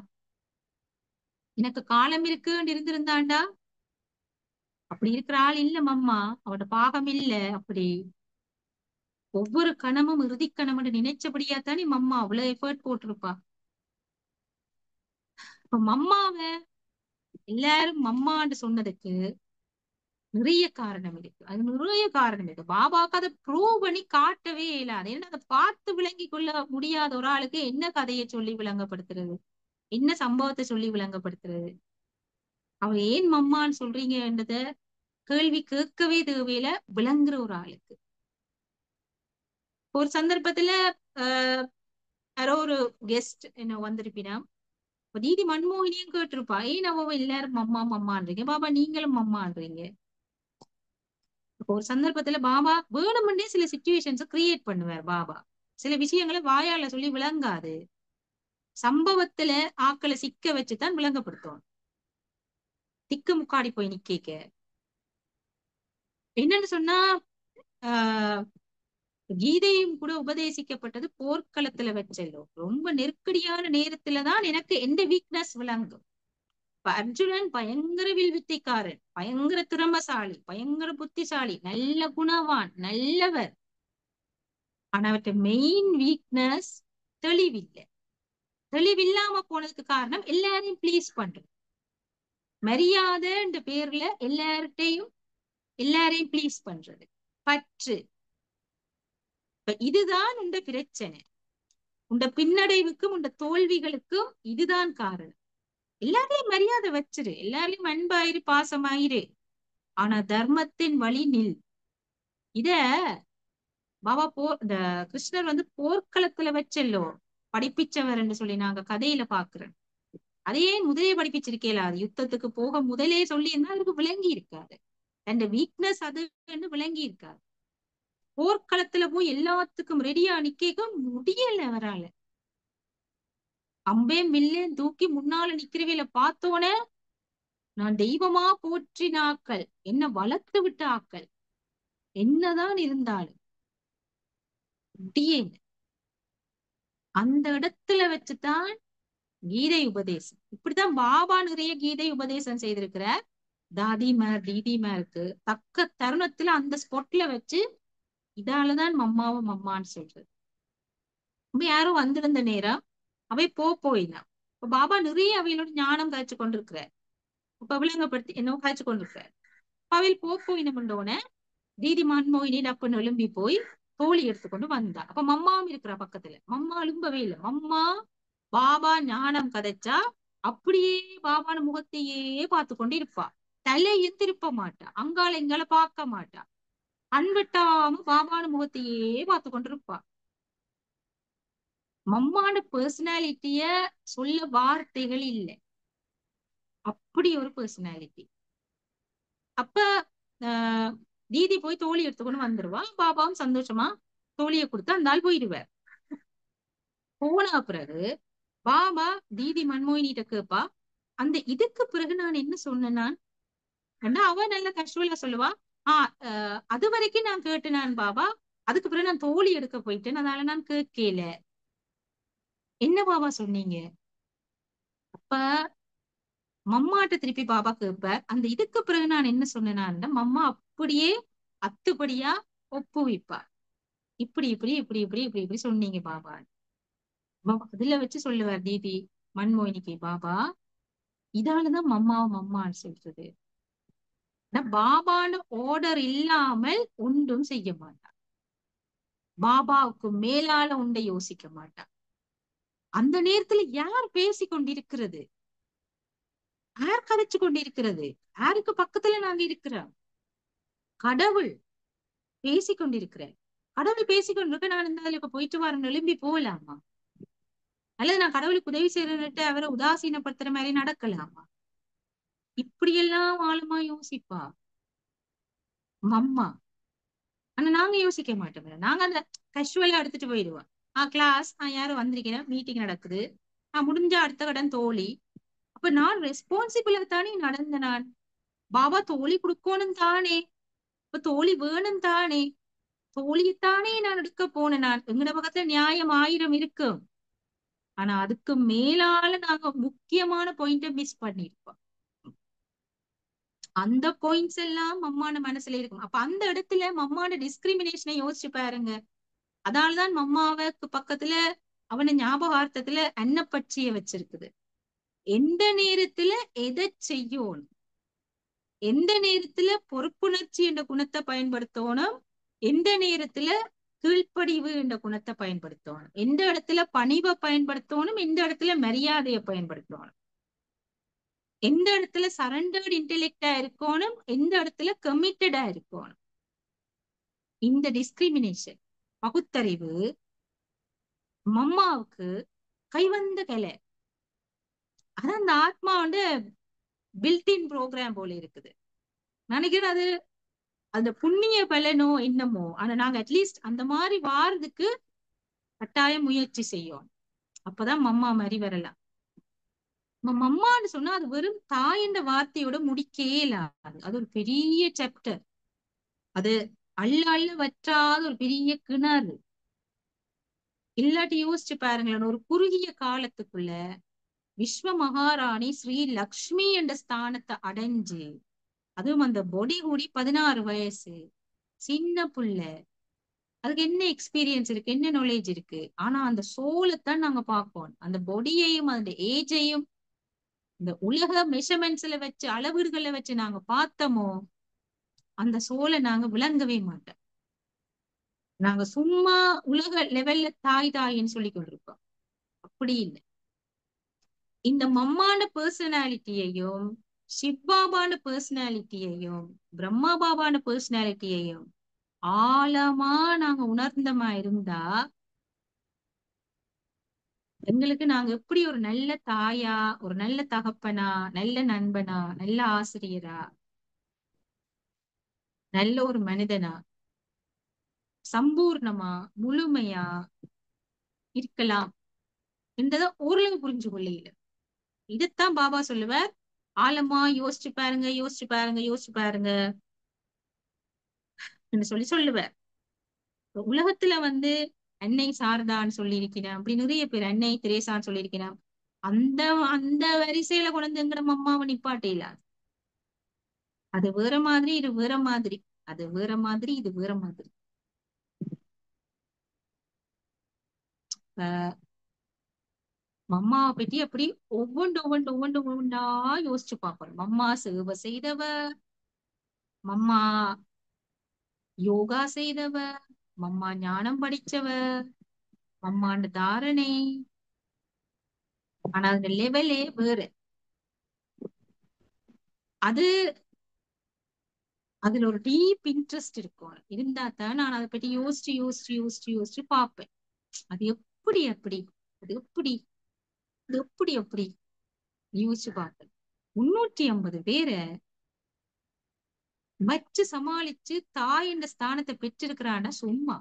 எனக்கு காலம் இருக்குன்னு இருந்திருந்தாண்டா. அப்படி இருக்கிற ஆள் இல்ல மம்மா, அவட பாகம் இல்ல. அப்படி ஒவ்வொரு கணமும் இறுதி கணம்னு நினைச்சபடியா தானே மம்மா அவ்வளவு எஃபர்ட் போட்டிருப்பா. இப்ப மம்மாவ எல்லாரும் மம்மான்னு சொன்னதுக்கு நிறைய காரணம் இருக்கு. அது நிறைய காரணம் இருக்கு. பாபாவுக்கு அதை ப்ரூவ் பண்ணி காட்டவே இயலாது. ஏன்னா அதை பார்த்து விளங்கி கொள்ள முடியாத ஒரு ஆளுக்கு என்ன கதையை சொல்லி விளங்கப்படுத்துறது, என்ன சம்பவத்தை சொல்லி விளங்கப்படுத்துறது? அவ ஏன் மம்மான்னு சொல்றீங்கன்றத கேள்வி கேட்கவே தேவையில விளங்குற ஒரு ஆளுக்கு. ஒரு சந்தர்ப்பத்துல ஆஹ் யாரோ ஒரு கெஸ்ட் என்ன வந்திருப்பினா, இப்ப தீதி மன்மோகினியும் கேட்டிருப்பா, ஏன் அவ எல்லாரும் மம்மா மம்மான்றீங்க, பாபா நீங்களும் மம்மான்றீங்க. இப்போ ஒரு சந்தர்ப்பத்துல பாபா வேணும்னே சில சிச்சுவேஷன்ஸ் கிரியேட் பண்ணுவார். பாபா சில விஷயங்களை வாயால சொல்லி விளங்காது, சம்பவத்துல ஆக்களை சிக்க வச்சுதான் விளங்கப்படுத்தும். திக்கு முக்காடி போய் நிக்க என்னன்னு சொன்னா, ஆஹ் கீதையும் கூட உபதேசிக்கப்பட்டது போர்க்களத்துல வச்சல்லோ, ரொம்ப நெருக்கடியான நேரத்துலதான் எனக்கு எந்த வீக்னஸ் விளங்கும். இப்ப அர்ஜுனன் பயங்கர வில்வித்தைக்காரன், பயங்கர திறமசாலி, பயங்கர புத்திசாலி, நல்ல குணவான், நல்லவர். ஆனா அவற்றை மெயின் வீக்னஸ் தெளிவில்லை. தெளிவில்லாம போனதுக்கு காரணம் எல்லாரையும் ப்ளீஸ் பண்றது, மரியாதைன்ற பேர்ல எல்லாரையும் ப்ளீஸ் பண்றது, பற்று. இப்ப இதுதான் உண்ட பிரச்சனை. உண்ட பின்னடைவுக்கும் உண்ட தோல்விகளுக்கும் இதுதான் காரணம். எல்லாரையும் மரியாதை வச்சிரு, எல்லாரையும் அன்பாயிரு, பாசமாயிரு, ஆனா தர்மத்தின் வழி நில். இத பாபா இந்த கிருஷ்ணர் போர்க்களத்துல வச்சல்லோ படிப்பிச்சவர் என்று சொல்லி நாங்க கதையில பாக்குறோம். அதையே முதலே படிப்பிச்சிருக்கேல, அது யுத்தத்துக்கு போக முதலே சொல்லி இருந்தா அதுக்கு விளங்கி இருக்காது. அந்த வீக்னஸ் அதுன்னு விளங்கி இருக்காது. போர்க்களத்துல போய் எல்லாத்துக்கும் ரெடியா நிக்க முடியல அவரால. அம்பே மில்லேன் தூக்கி முன்னால நிக்கிறவையில பார்த்தோனே, நான் தெய்வமா போற்றின ஆக்கள், என்ன வளர்த்து விட்ட ஆக்கள், என்னதான் இருந்தாலும் முடியல. அந்த இடத்துல வச்சுதான் கீதை உபதேசம். இப்படித்தான் பாபா நிறைய கீதை உபதேசம் செய்திருக்கிறார். தாதிமார் தீதிமாருக்கு தக்க தருணத்துல அந்த ஸ்பாட்ல வச்சு இதாலதான் மம்மாவும் மம்மான்னு சொல்றது. இப்ப யாரும் வந்திருந்த நேரம் அவை போயினா, இப்ப பாபா நிறைய அவைகளோட ஞானம் காய்ச்சி கொண்டிருக்கிறார். இப்ப விளங்கப்படுத்தி என்ன காய்ச்சி கொண்டிருக்கிறார். அவையில் போயினோடனே தீதி மன்மோகினி டப்புன்னு எழும்பி போய் தோழி எடுத்துக்கொண்டு வந்தா. அப்ப மம்மாவும் இருக்கிற பக்கத்துல. மம்மா எழும்பவே இல்லை. மம்மா பாபா ஞானம் கதைச்சா அப்படியே பாபான முகத்தையே பார்த்து கொண்டு இருப்பா. தலையை திருப்ப மாட்டா, அங்கால இங்கால பார்க்க மாட்டா, அன்விட்டாம பாபான முகத்தையே பார்த்து கொண்டிருப்பா. மம்மான பர்சனாலிட்டிய சொல்ல வார்த்தைகள் இல்லை, அப்படி ஒரு பர்சனாலிட்டி. அப்ப ஆஹ் தீதி போய் தோழி எடுத்துக்கொண்டு வந்துருவா. பாபாவும் சந்தோஷமா தோழியை கொடுத்து அந்த ஆள் போயிடுவார். போன பிறகு பாபா தீதி மன்மோகினிட்ட கேப்பா, அந்த இதுக்கு பிறகு நான் என்ன சொன்னேன்? அவ நல்ல கஷ்டமா சொல்லுவா, அது வரைக்கும் நான் கேட்டேன் பாபா, அதுக்கு பிறகு நான் தோழி எடுக்க போயிட்டேன், அதனால நான் கேட்கல. என்ன பாபா சொன்னீங்க? அப்ப மம்மாட்ட திருப்பி பாபா கேட்பார், அந்த இதுக்கு பிறகு நான் என்ன சொன்னேன்னா மம்மா அப்படியே அத்துப்படியா ஒப்புவிப்பா. இப்படி இப்படி இப்படி இப்படி இப்படி இப்படி சொன்னீங்க பாபா. அதுல வச்சு சொல்லுவார் தீதி மன்மோகினிக்கு, பாபா இதாலதான் மம்மாவும் மம்மான்னு சொல்றது. பாபான்னு ஆர்டர் இல்லாமல் ஒன்றும் செய்ய மாட்டான். பாபாவுக்கு மேலால உண்டை யோசிக்க மாட்டான். அந்த நேரத்துல யார் பேசி கொண்டிருக்கிறது, யார் கதைச்சு கொண்டிருக்கிறது, யாருக்கு பக்கத்துல நாங்க இருக்கிறோம்? கடவுள் பேசி கொண்டிருக்கிறேன். கடவுள் பேசிக்கொண்டிருக்க நான் இந்த இப்ப போயிட்டு வரேன் எழும்பி போகலாமா? அல்லது நான் கடவுளுக்கு உதவி செய்யறன்னுட்டு அவரை உதாசீனப்படுத்துற மாதிரி நடக்கலாமா? இப்படியெல்லாம் ஆழமா யோசிப்பா மம்மா. ஆனா நாங்க யோசிக்க மாட்டோம். நாங்க அந்த கஷுவலா எடுத்துட்டு போயிடுவோம். கிளாஸ், யாரும் வந்திருக்கிறேன், மீட்டிங் நடக்குது, முடிஞ்சா அடுத்த கடன் தோழி. அப்ப நான் ரெஸ்பான்சிபிளா தானே நடந்த நான். பாபா தோழி கொடுக்கணும் தானே, இப்ப தோழி வேணும் தானே. தோழியத்தானே நான் எடுக்க போனேன். நான் எங்கட பக்கத்துல நியாயம் 1000 இருக்கும். ஆனா அதுக்கு மேலால நாங்க முக்கியமான பாயிண்ட மிஸ் பண்ணிருப்போம். அந்த பாயிண்ட்ஸ் எல்லாம் மம்மான மனசுல இருக்கும். அப்ப அந்த இடத்துல மம்மாட டிஸ்கிரிமினேஷனை யோசிச்சு பாருங்க. அதனாலதான் மம்மாவுக்கு பக்கத்துல அவன ஞாபகார்த்தத்துல அன்னப்பட்சிய வச்சிருக்குது. எந்த நேரத்துல எதை செய்யணும், எந்த நேரத்துல பொறுப்புணர்ச்சி என்ற குணத்தை பயன்படுத்தணும், எந்த நேரத்துல கீழ்ப்படிவு என்ற குணத்தை பயன்படுத்தணும், எந்த இடத்துல பணிவை பயன்படுத்தணும், எந்த இடத்துல மரியாதையை பயன்படுத்தணும், எந்த இடத்துல சரண்டர்ட் இன்டெலெக்டா இருக்கணும், எந்த இடத்துல கமிட்டடா இருக்கணும். இந்த டிஸ்கிரிமினேஷன் பகுத்தறிவு மம்மாவுக்கு கைவந்த கலை. அதான் அந்த ஆத்மா வந்து பில்டின் ப்ரோக்ராம் போல இருக்குது. நினைக்கிறேன் அது அந்த புண்ணிய பலனோ என்னமோ. ஆனா நாங்க அட்லீஸ்ட் அந்த மாதிரி வாரதுக்கு கட்டாயம் முயற்சி செய்யும். அப்பதான் மம்மா மாதிரி வரலாம். மம்மான்னு சொன்னா அது வெறும் தாய் என்ற வார்த்தையோட முடிக்கவே இல்லாது. அது ஒரு பெரிய சாப்டர். அது அள்ள அள்ள வற்றாத ஒரு பெரிய கிணறு. இல்லாட்டி யோசிச்சு பாருங்களேன், ஒரு குறுகிய காலத்துக்குள்ள விஸ்வ மகாராணி ஸ்ரீ லக்ஷ்மி என்ற ஸ்தானத்தை அடைஞ்சு, அதுவும் அந்த பொடி கூடி 16 வயசு சின்ன புள்ள, அதுக்கு என்ன எக்ஸ்பீரியன்ஸ் இருக்கு, என்ன நாலேஜ் இருக்கு. ஆனா அந்த சோலைத்தான் நாங்க பார்ப்போம். அந்த பொடியையும் அந்த ஏஜையும் இந்த உலக மெஷர்மெண்ட்ஸ்ல வச்சு அளவீடுகளை வச்சு நாங்க பார்த்தோமோ, அந்த சோலை நாங்க விளங்கவே மாட்டோம். நாங்க சும்மா உலக லெவல்ல தாய் தாயின்னு சொல்லி கொண்டிருக்கோம். அப்படி இல்லை. இந்த மம்மான பர்சனாலிட்டியையும் சிவ்பாபான பர்சனாலிட்டியையும் பிரம்மா பாபான பர்சனாலிட்டியையும் ஆழமா நாங்க உணர்ந்தமா இருந்தா, எங்களுக்கு நாங்க எப்படி ஒரு நல்ல தாயா, ஒரு நல்ல தகப்பனா, நல்ல நண்பனா, நல்ல ஆசிரியரா, நல்ல ஒரு மனிதனா, சம்பூர்ணமா முழுமையா இருக்கலாம் என்றதை ஓரளவு புரிஞ்சு கொள்ளையில. இதைத்தான் பாபா சொல்லுவார், ஆழமா யோசிச்சு பாருங்க, யோசிச்சு பாருங்க, யோசிச்சு பாருங்க என்று சொல்லி சொல்லுவார். உலகத்துல வந்து அன்னை சாரதான்னு சொல்லி இருக்கிறேன், அப்படி நிறைய பேர் அன்னை திரேசான்னு சொல்லி இருக்கிறேன். அந்த அந்த வரிசையில கொண்டு எங்கட அம்மாவை நிப்பாட்டையில. அது வேற மாதிரி, இது வேற மாதிரி. அது வேற மாதிரி, இது வேற மாதிரி. மம்மாவை பத்தி அப்படி ஒவ்வொன்றா யோசிச்சு பார்க்கணும். மம்மா சேவை செய்தவ, மம்மா யோகா செய்தவ, மம்மா ஞானம் படிச்சவ, மம்மாண்ட தாரணை. ஆனா அந்த லெவலே வேற. அது அதுல ஒரு டீப் இன்ட்ரெஸ்ட் இருக்கும். இருந்தா தான் நான் அதை பத்தி யோசிச்சு பார்ப்பேன். அது எப்படி அப்படி, அது எப்படி, அது எப்படி அப்படி யோசிச்சு பார்ப்பேன். 350 பேரை வச்சு சமாளிச்சு தாய் என்ற ஸ்தானத்தை பெற்றிருக்கிறான்னா சும்மா.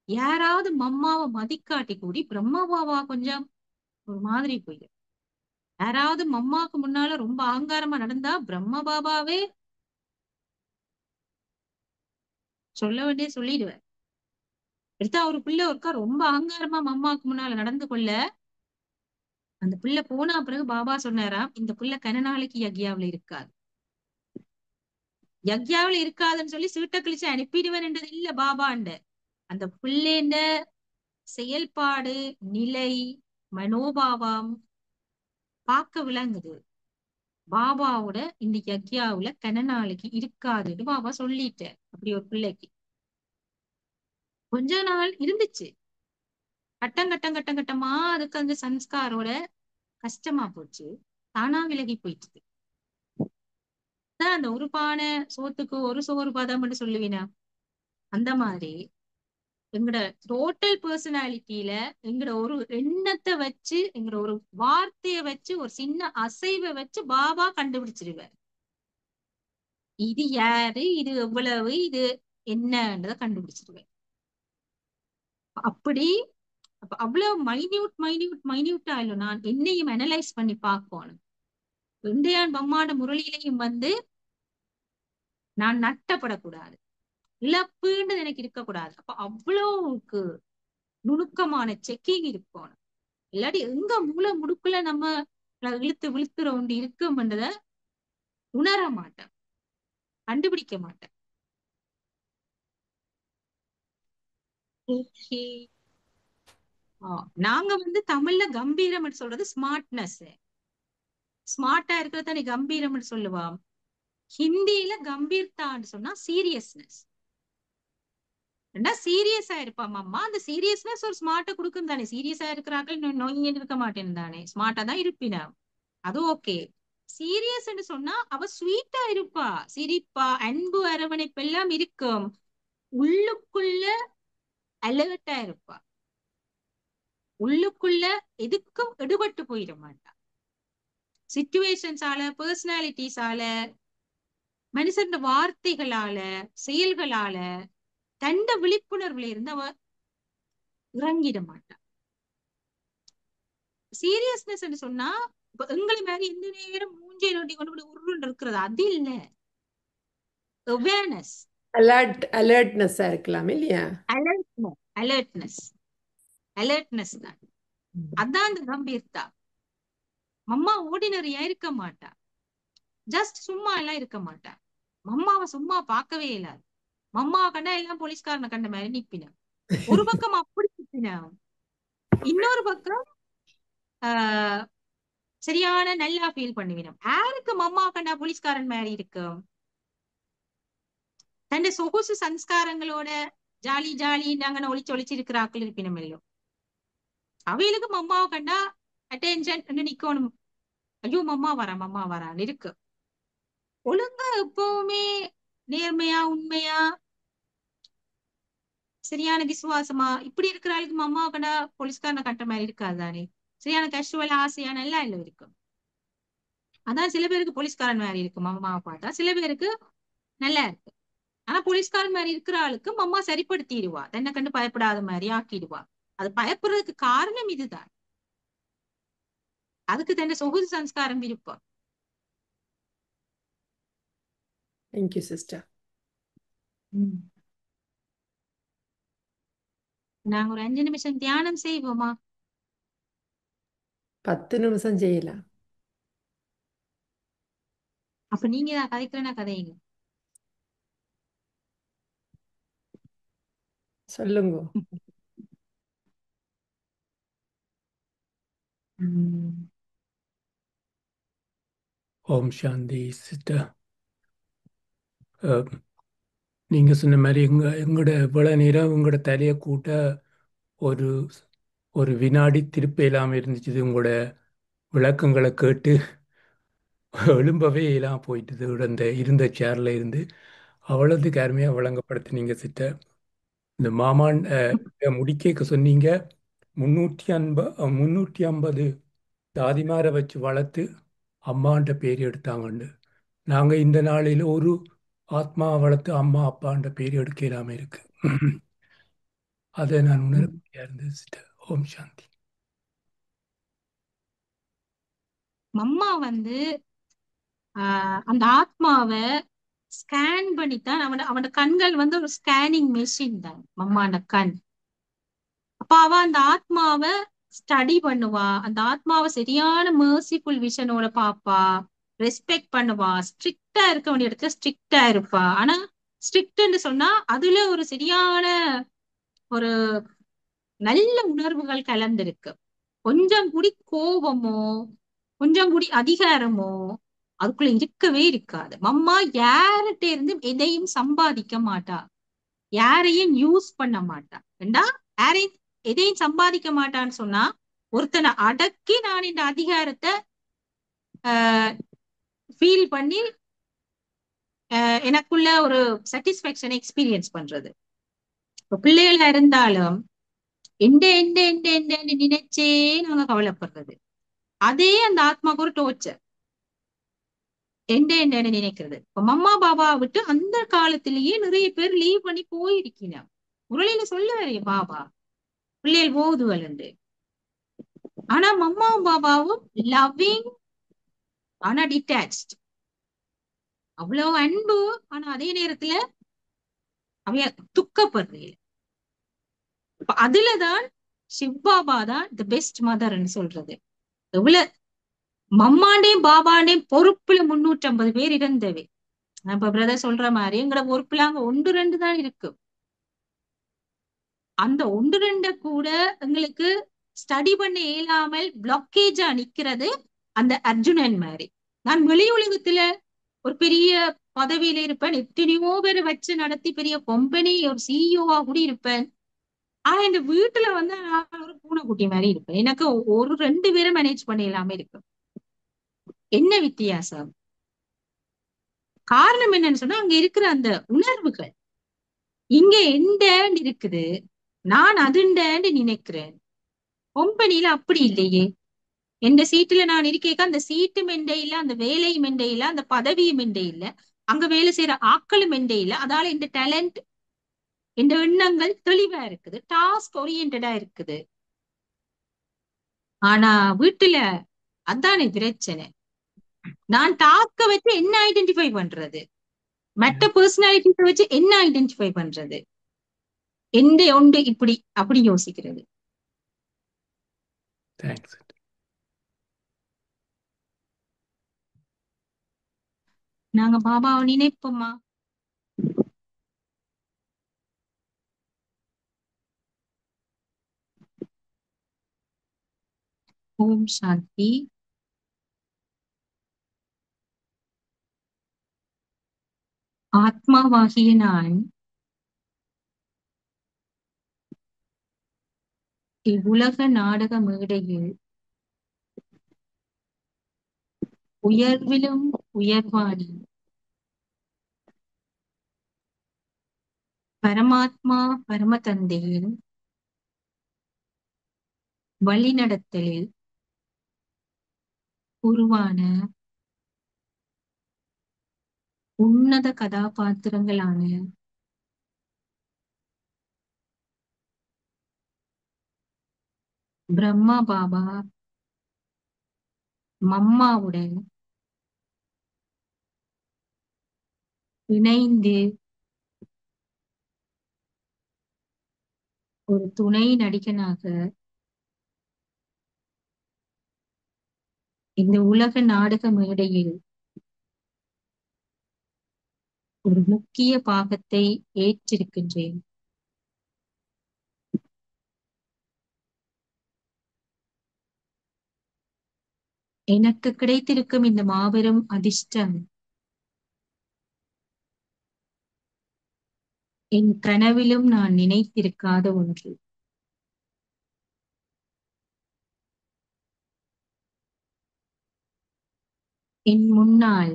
யாராவது மம்மாவை மதிக்காட்டி கூடி பிரம்மா பாபா கொஞ்சம் ஒரு மாதிரி போயிடும். யாராவது மம்மாவுக்கு முன்னால ரொம்ப அகங்காரமா நடந்தா பிரம்ம பாபாவே சொல்ல வேண்டிய சொல்லிடுவேன். எடுத்தா ஒரு பிள்ளை ஒருக்கா ரொம்ப அகங்காரமா மம்மாவுக்கு முன்னால நடந்து கொள்ள, அந்த பிள்ளை போனா பிறகு பாபா சொன்னாராம், இந்த பிள்ளை கனநாளைக்கு யக்யாவில இருக்காது. யக்யாவில இருக்காதுன்னு சொல்லி சீட்டை கிழிச்சு அனுப்பிடுவேன் என்றது இல்ல பாபாண்ட. அந்த பிள்ளைண்ட செயல்பாடு, நிலை, மனோபாவம் பார்க்க விளங்குது. பாபாவோட இந்த யக்யாவுல கனநாளைக்கு இருக்காதுன்னு பாபா சொல்லிட்டேன். அப்படி ஒரு பிள்ளைக்கு கொஞ்ச நாள் இருந்துச்சு. கட்டமா அதுக்கு அந்த சன்ஸ்காரோட கஷ்டமா போச்சு. தானா விலகி போயிடுச்சு. அந்த ஒரு பானை சோத்துக்கு ஒரு சோறு பதம்னு சொல்லுவீனா, அந்த மாதிரி எங்கட டோட்டல் பர்சனாலிட்டியில எங்கட ஒரு எண்ணத்தை வச்சு, எங்கட ஒரு வார்த்தைய வச்சு, ஒரு சின்ன அசைவை வச்சு பாபா கண்டுபிடிச்சிருவார். இது யாரு, இது எவ்வளவு, இது என்னன்றத கண்டுபிடிச்சிருவேன். அப்படி அப்ப அவ்வளவு மைன்யூட்டா இல்ல. நான் என்னையும் அனலைஸ் பண்ணி பார்க்கணும். இந்தியான் பம்மாட முரளியிலையும் வந்து நான் நட்டப்படக்கூடாது. இழப்புன்னு எனக்கு இருக்கக்கூடாது. அப்ப அவ்வளவுக்கு நுணுக்கமான செக்கிங் இருக்கும். இல்லாட்டி எங்க மூளை முடுக்குல நம்ம இழுத்து விழுத்துறோம் இருக்கும்ன்றத உணர மாட்டேன், கண்டுபிடிக்க மாட்டேன். ஓகே. நாங்க வந்து தமிழ்ல கம்பீரம் சொல்றது ஸ்மார்ட்னஸ். ஸ்மார்ட்டா இருக்கிறத நீ கம்பீரம் சொல்லுவான். ஹிந்தியில கம்பீர்தான்னு சொன்னா சீரியஸ்னஸ். ஏன்னா சீரியஸா இருப்பான் அம்மா, அந்த சீரியஸ்னஸ் ஒரு ஸ்மார்ட்டை கொடுக்கும் தானே. சீரியஸா இருக்கிறார்கள் நோய் இருக்க மாட்டேன் தானே, ஸ்மார்ட்டா தான் இருப்பினா அது ஓகே. சீரியஸ் சொன்னா அவ ஸ்வீட்டா இருப்பா, சிரிப்பா, அன்பு அரவணைப்பு எல்லாம் இருக்கும். உள்ளுக்குள்ள அலர்ட்டா இருப்பா, உள்ளுக்குள்ள எதுக்கும் எடுபட்டு போயிட மாட்டா. சிச்சுவேஷன்ஸால, பர்சனாலிட்டிஸால, மனுஷன் வார்த்தைகளால, செயல்களால, தண்ட விழிப்புணர்வுல இருந்து அவ இறங்கிட மாட்டா. சீரியஸ்னஸ் சொன்னா எங்களை மாதிரி எந்த நேரம் மூஞ்சை நோட்டி கொண்டு உருண்டு இருக்கிறது அது இல்ல. அவேர்னஸ், அலர்ட்னஸா இருக்கலாம் இல்லையா? அலர்ட்னஸ், அலர்ட்னஸ் தான். அதான் அந்த கம்பீர்தா. மம்மா ஓர்டினரியா இருக்க மாட்டா, ஜஸ்ட் சும்மா எல்லாம் இருக்க மாட்டா. மம்மாவை சும்மா பார்க்கவே இல்லாது. மம்மாவை கண்டா எல்லாம் போலீஸ்காரனை கண்ட மாதிரி நிப்பின. ஒரு பக்கம் அப்படி நிப்பின, இன்னொரு பக்கம் ஆஹ் சரியான நல்லா ஃபீல் பண்ணுவினோம். யாருக்கு மம்மா கண்டா போலீஸ்காரன் மாதிரி இருக்கும்? தன்னை சொகுசு சம்ஸ்காரங்களோட ஜாலி ஜாலி நாங்க ஒளிச்சு ஒளிச்சு இருக்கிறாக்கள் இருப்பினம் இல்லையோ. அவைகளுக்கு மம்மாவை கண்டா அட்டென்ஷன் நிக்கணும். ஐயோ மம்மா வரா மம்மா வரான்னு இருக்கு. ஒழுங்கா எப்பவுமே நேர்மையா உண்மையா சரியான விசுவாசமா இப்படி இருக்கிற ஆளுக்கு மம்மாவை கண்டா போலீஸ்காரனை கட்ட மாதிரி இருக்காது தானே. சரியான கேஷுவல் ஆசையா நல்லா இல்லை இருக்கும். அதான் சில பேருக்கு போலீஸ்காரன் மாதிரி இருக்கு மம்மாவை பார்த்தா, சில பேருக்கு நல்லா இருக்கு. ஆனா போலீஸ்காரன் மாதிரி இருக்கிற ஆளுக்கு மம்மா சரிப்படுத்திடுவா, தன்னை கண்டு பயப்படாத மாதிரி ஆக்கிடுவா. அது பயப்படுறதுக்கு காரணம் இதுதான், அதுக்கு தன்னை சொகுசு சம்ஸ்காரம் விருப்பம். Thank you sister. நாங்க ஒரு 5 நிமிஷம் தியானம் செய்வோமா? 10 நிமிஷம் செய்யலாம். அப்ப நீங்க தான் கதைக்கிறேன்னா கதைங்க. சொல்லுங்க. ஓம் சாந்தி சிஸ்டர். நீங்க சொன்ன மாதிரி எங்களோட இவ்வளவு நேரம் உங்களோட தலையை கூட்ட ஒரு ஒரு வினாடி திருப்ப இல்லாமல் இருந்துச்சு. உங்களோட விளக்கங்களை கேட்டு எழும்பவே எல்லாம் போயிட்டுது. இருந்த சேர்ல இருந்து அவ்வளவுக்கு அருமையாக வழங்கப்படுத்தினீங்க சிஸ்டர். இந்த மாமான் முடிக்க சொன்னீங்க 350 தாதிமாரை வச்சு வளர்த்து அம்மான்ற பேர் எடுத்தாங்கன்னு. நாங்கள் இந்த நாளில் ஒரு ஆத்மா வளர்த்து அம்மா அப்பான்ற பேர் எடுக்கலாம இருக்கு. அதை நான் உணரப்படியா இருந்தது சிஸ்டர். ஓம் சாந்தி. மம்மா வந்து அந்த ஆத்மாவை ஸ்கேன் பண்ணித்தான். அவனோட கண்கள் வந்து ஒரு ஸ்கேனிங் மெஷின் தான் மம்மாண்ட கண். அப்ப அவ அந்த ஆத்மாவை ஸ்டடி பண்ணுவா, அந்த ஆத்மாவை சரியான மேர்சிஃபுல் விஷனோட பாப்பா, ரெஸ்பெக்ட் பண்ணுவா. ஸ்ட்ரிக்டா இருக்க வேண்டிய இடத்துல ஸ்ட்ரிக்டா இருப்பா. ஆனா ஸ்ட்ரிக்ட்ன்னு சொன்னா அதுல ஒரு சரியான ஒரு நல்ல உணர்வுகள் கலந்திருக்கு. கொஞ்சம் கூடி கோபமோ கொஞ்சம் கூடி அதிகாரமோ அதுக்குள்ள இருக்கவே இருக்காது. மம்மா யார்கிட்ட இருந்து எதையும் சம்பாதிக்க மாட்டா, யாரையும் யூஸ் பண்ண மாட்டா. ஏண்டா யாரையும் எதையும் சம்பாதிக்க மாட்டான்னு சொன்னா ஒருத்தனை அடக்கி நான் இந்த அதிகாரத்தை ஃபீல் பண்ணி எனக்குள்ள ஒரு சாட்டிஸ்பேக்ஷன் எக்ஸ்பீரியன்ஸ் பண்றது. இப்ப பிள்ளைகளா இருந்தாலும் எந்த எந்த எந்த எந்த நினைச்சே நாங்க கவலைப்படுறது, அதே அந்த ஆத்மாவுக்கு ஒரு டோர்ச்சர். எந்த என்னன்னு நினைக்கிறது. இப்ப மம்மா பாபா விட்டு அந்த காலத்திலேயே நிறைய பேர் லீவ் பண்ணி போயிருக்கீங்க. முரளியில சொல்லுவாரு பாபா பிள்ளைகள் போகுதுவல். ஆனா மம்மாவும் பாபாவும் லவ்விங் ஆனா டிட்டாச்ட். அவ்வளவு அன்பு, ஆனா அதே நேரத்துல அவைய துக்கப்படுறீங்க. அப்ப அதுலதான் சிவ்பாபா தான் தி பெஸ்ட் மதர்ன்னு சொல்றது. எவ்வளவு மம்மாண்டேயும் பாபாண்டேயும் பொறுப்புல 350 பேர் இருந்தவை. இப்ப பிரதர் சொல்ற மாதிரி எங்கட பொறுப்புல அங்க ஒன்று ரெண்டு தான் இருக்கு. அந்த ஒன்று ரெண்ட கூட எங்களுக்கு ஸ்டடி பண்ண இயலாமல் பிளாக்கேஜா நிக்கிறது அந்த அர்ஜுனன் மாதிரி. நான் வெளி உலகத்துல ஒரு பெரிய பதவியில இருப்பேன், எத்தனையோ பேரை வச்சு நடத்தி பெரிய கம்பெனி ஒரு சிஇஓவா கூட இருப்பேன். ஆனா இந்த வீட்டுல வந்து நான் ஒரு பூனைக்குட்டி மாதிரி இருப்பேன். எனக்கு ஒரு 2 பேரை மேனேஜ் பண்ண இல்லாம இருக்கு. என்ன வித்தியாசம்? காரணம் என்னன்னு சொன்னா அங்க இருக்கிற அந்த உணர்வுகள். இங்க எண்டேண்டு இருக்குது, நான் அதுண்டேண்டு நினைக்கிறேன். கம்பெனியில அப்படி இல்லையே. எந்த சீட்டுல நான் இருக்கேக்க அந்த சீட்டு மெண்டே இல்ல, அந்த வேலையும் மெண்டே இல்ல, அந்த பதவியும் மெண்டே இல்ல, அங்க வேலை செய்யற ஆட்களும் மெண்டே இல்ல. அதால இந்த டேலண்ட், இந்த எண்ணங்கள் தெளிவா இருக்குது, டாஸ்க் ஓரியன்டா இருக்குது. ஆனா வீட்டுல அதானே பிரச்சனை. நான் டாஸ்க வச்சு என்ன ஐடென்டிஃபை பண்றது, மற்ற பர்சனாலிட்டிஸை வச்சு என்ன ஐடென்டிஃபை பண்றது, எந்த ஒன்று இப்படி அப்படி யோசிக்கிறது. தேங்க்ஸ். நாங்க பாபாவை நினைப்போமா? ஓம் சாந்தி. ஆத்மாவாகிய நான் இவ்வுலக நாடக மேடையில் உயர்விலும் உயர்வான பரமாத்மா பரமதந்தையின் வழிநடத்தலில் உருவான உன்னத கதாபாத்திரங்களான பிரம்மா பாபா, மம்மாவுடன் இணைந்து ஒரு துணை நடிகனாக இந்த உலக நாடக மேடையில் ஒரு முக்கிய பாகத்தை ஏற்றிருக்கின்றேன். எனக்கு கிடைத்திருக்கும் இந்த மாபெரும் அதிர்ஷ்டம் என் கனவிலும் நான் நினைத்திருக்காத ஒன்று. என் முன்னால்,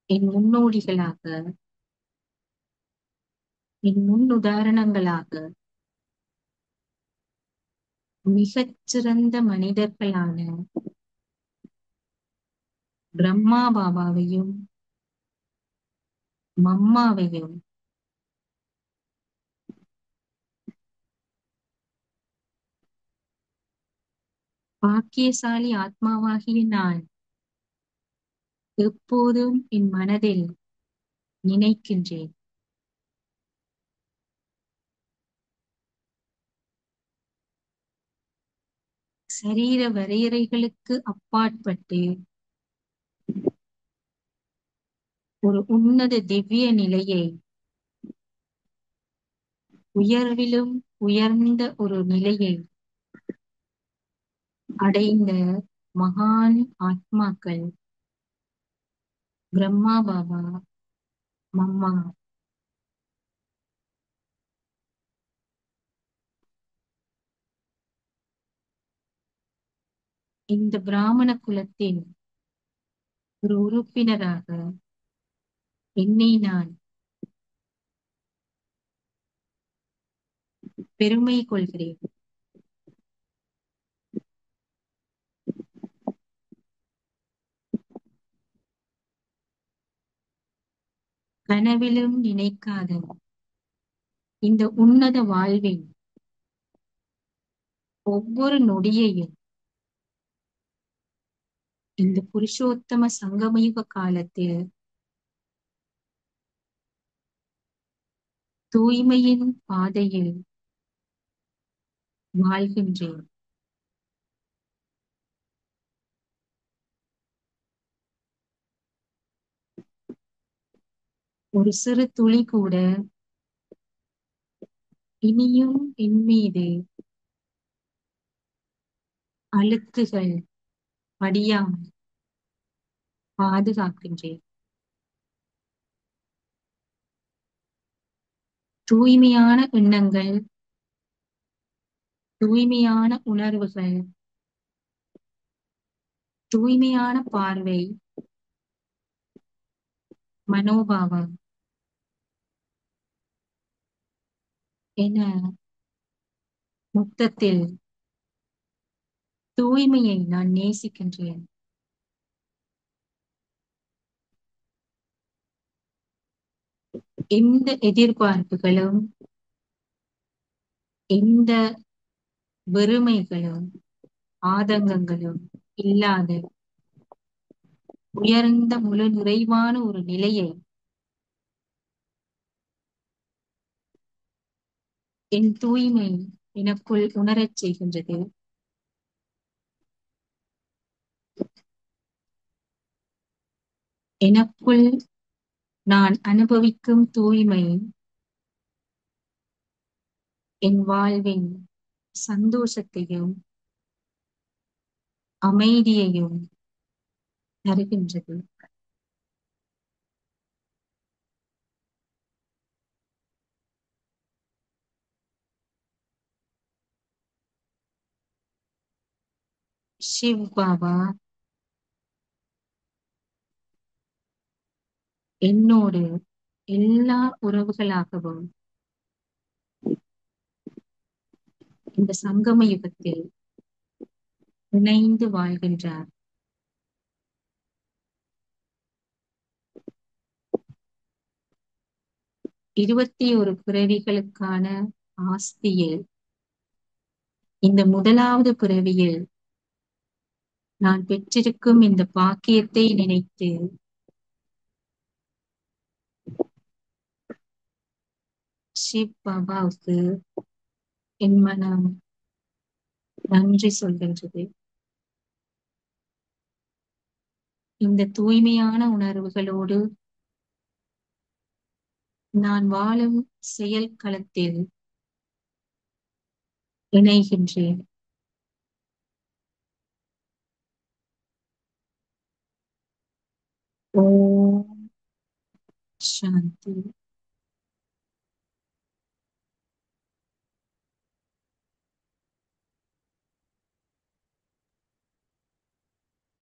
என் முன்னோடிகளாக, என் முன் உதாரணங்களாக மிகச் சிறந்த மனிதர்களான பிரம்மா பாபாவையும் மம்மாவையும் பாக்கியசாலி ஆத்மாவாகிய நான் எப்போதும் என் மனதில் நினைக்கின்றேன். சரீர வரையறைகளுக்கு அப்பாற்பட்டு ஒரு உன்னத திவ்ய நிலையை, உயர்விலும் உயர்ந்த ஒரு நிலையை அடைந்த மகான் ஆத்மாக்கள் பிரம்மா பாபா, மம்மா. இந்த பிராமண குலத்தின் ஒரு உறுப்பினராக என்னை நான் பெருமை கொள்கிறேன். கனவிலும் நினைக்காத இந்த உன்னத வாழ்வின் ஒவ்வொரு நொடியையும் இந்த புருஷோத்தம சங்கமயுக காலத்தில் தூய்மையின் பாதையில் வாழ்கின்றேன். ஒரு சிறு துளி கூட இனியும் என் மீது அழுக்குகள் படியாமல் பாதுகாக்கின்றேன். தூய்மையான எண்ணங்கள், தூய்மையான உணர்வுகள், தூய்மையான பார்வை, மனோபாவம் என மொத்தத்தில் தூய்மையை நான் நேசிக்கின்றேன். எந்த எதிர்பார்ப்புகளும், எந்த வெறுமைகளும், ஆதங்கங்களும் இல்லாத உயர்ந்த முழு நிறைவான ஒரு நிலையை என் தூய்மை எனக்குள் உணரச் செய்கின்றது. எனக்குள் நான் அனுபவிக்கும் தூய்மை என் வாழ்வின் சந்தோஷத்தையும் அமைதியையும் தருகின்றது. சிவ் பாபா என்னோடு எல்லா உறவுகளாகவும் இந்த சங்கம யுகத்தில் இணைந்து வாழ்கின்றார். இருபத்தி ஒரு பிறவிகளுக்கான ஆஸ்தியில் இந்த முதலாவது பிறவியில் நான் பெற்றிருக்கும் இந்த பாக்கியத்தை நினைத்து சிவ் பாபாவுக்கு என் மனம் நன்றி சொல்கின்றது. இந்த தூய்மையான உணர்வுகளோடு நான் வாழும் செயல் களத்தில் இணைகின்றேன். ஓம் சாந்தி.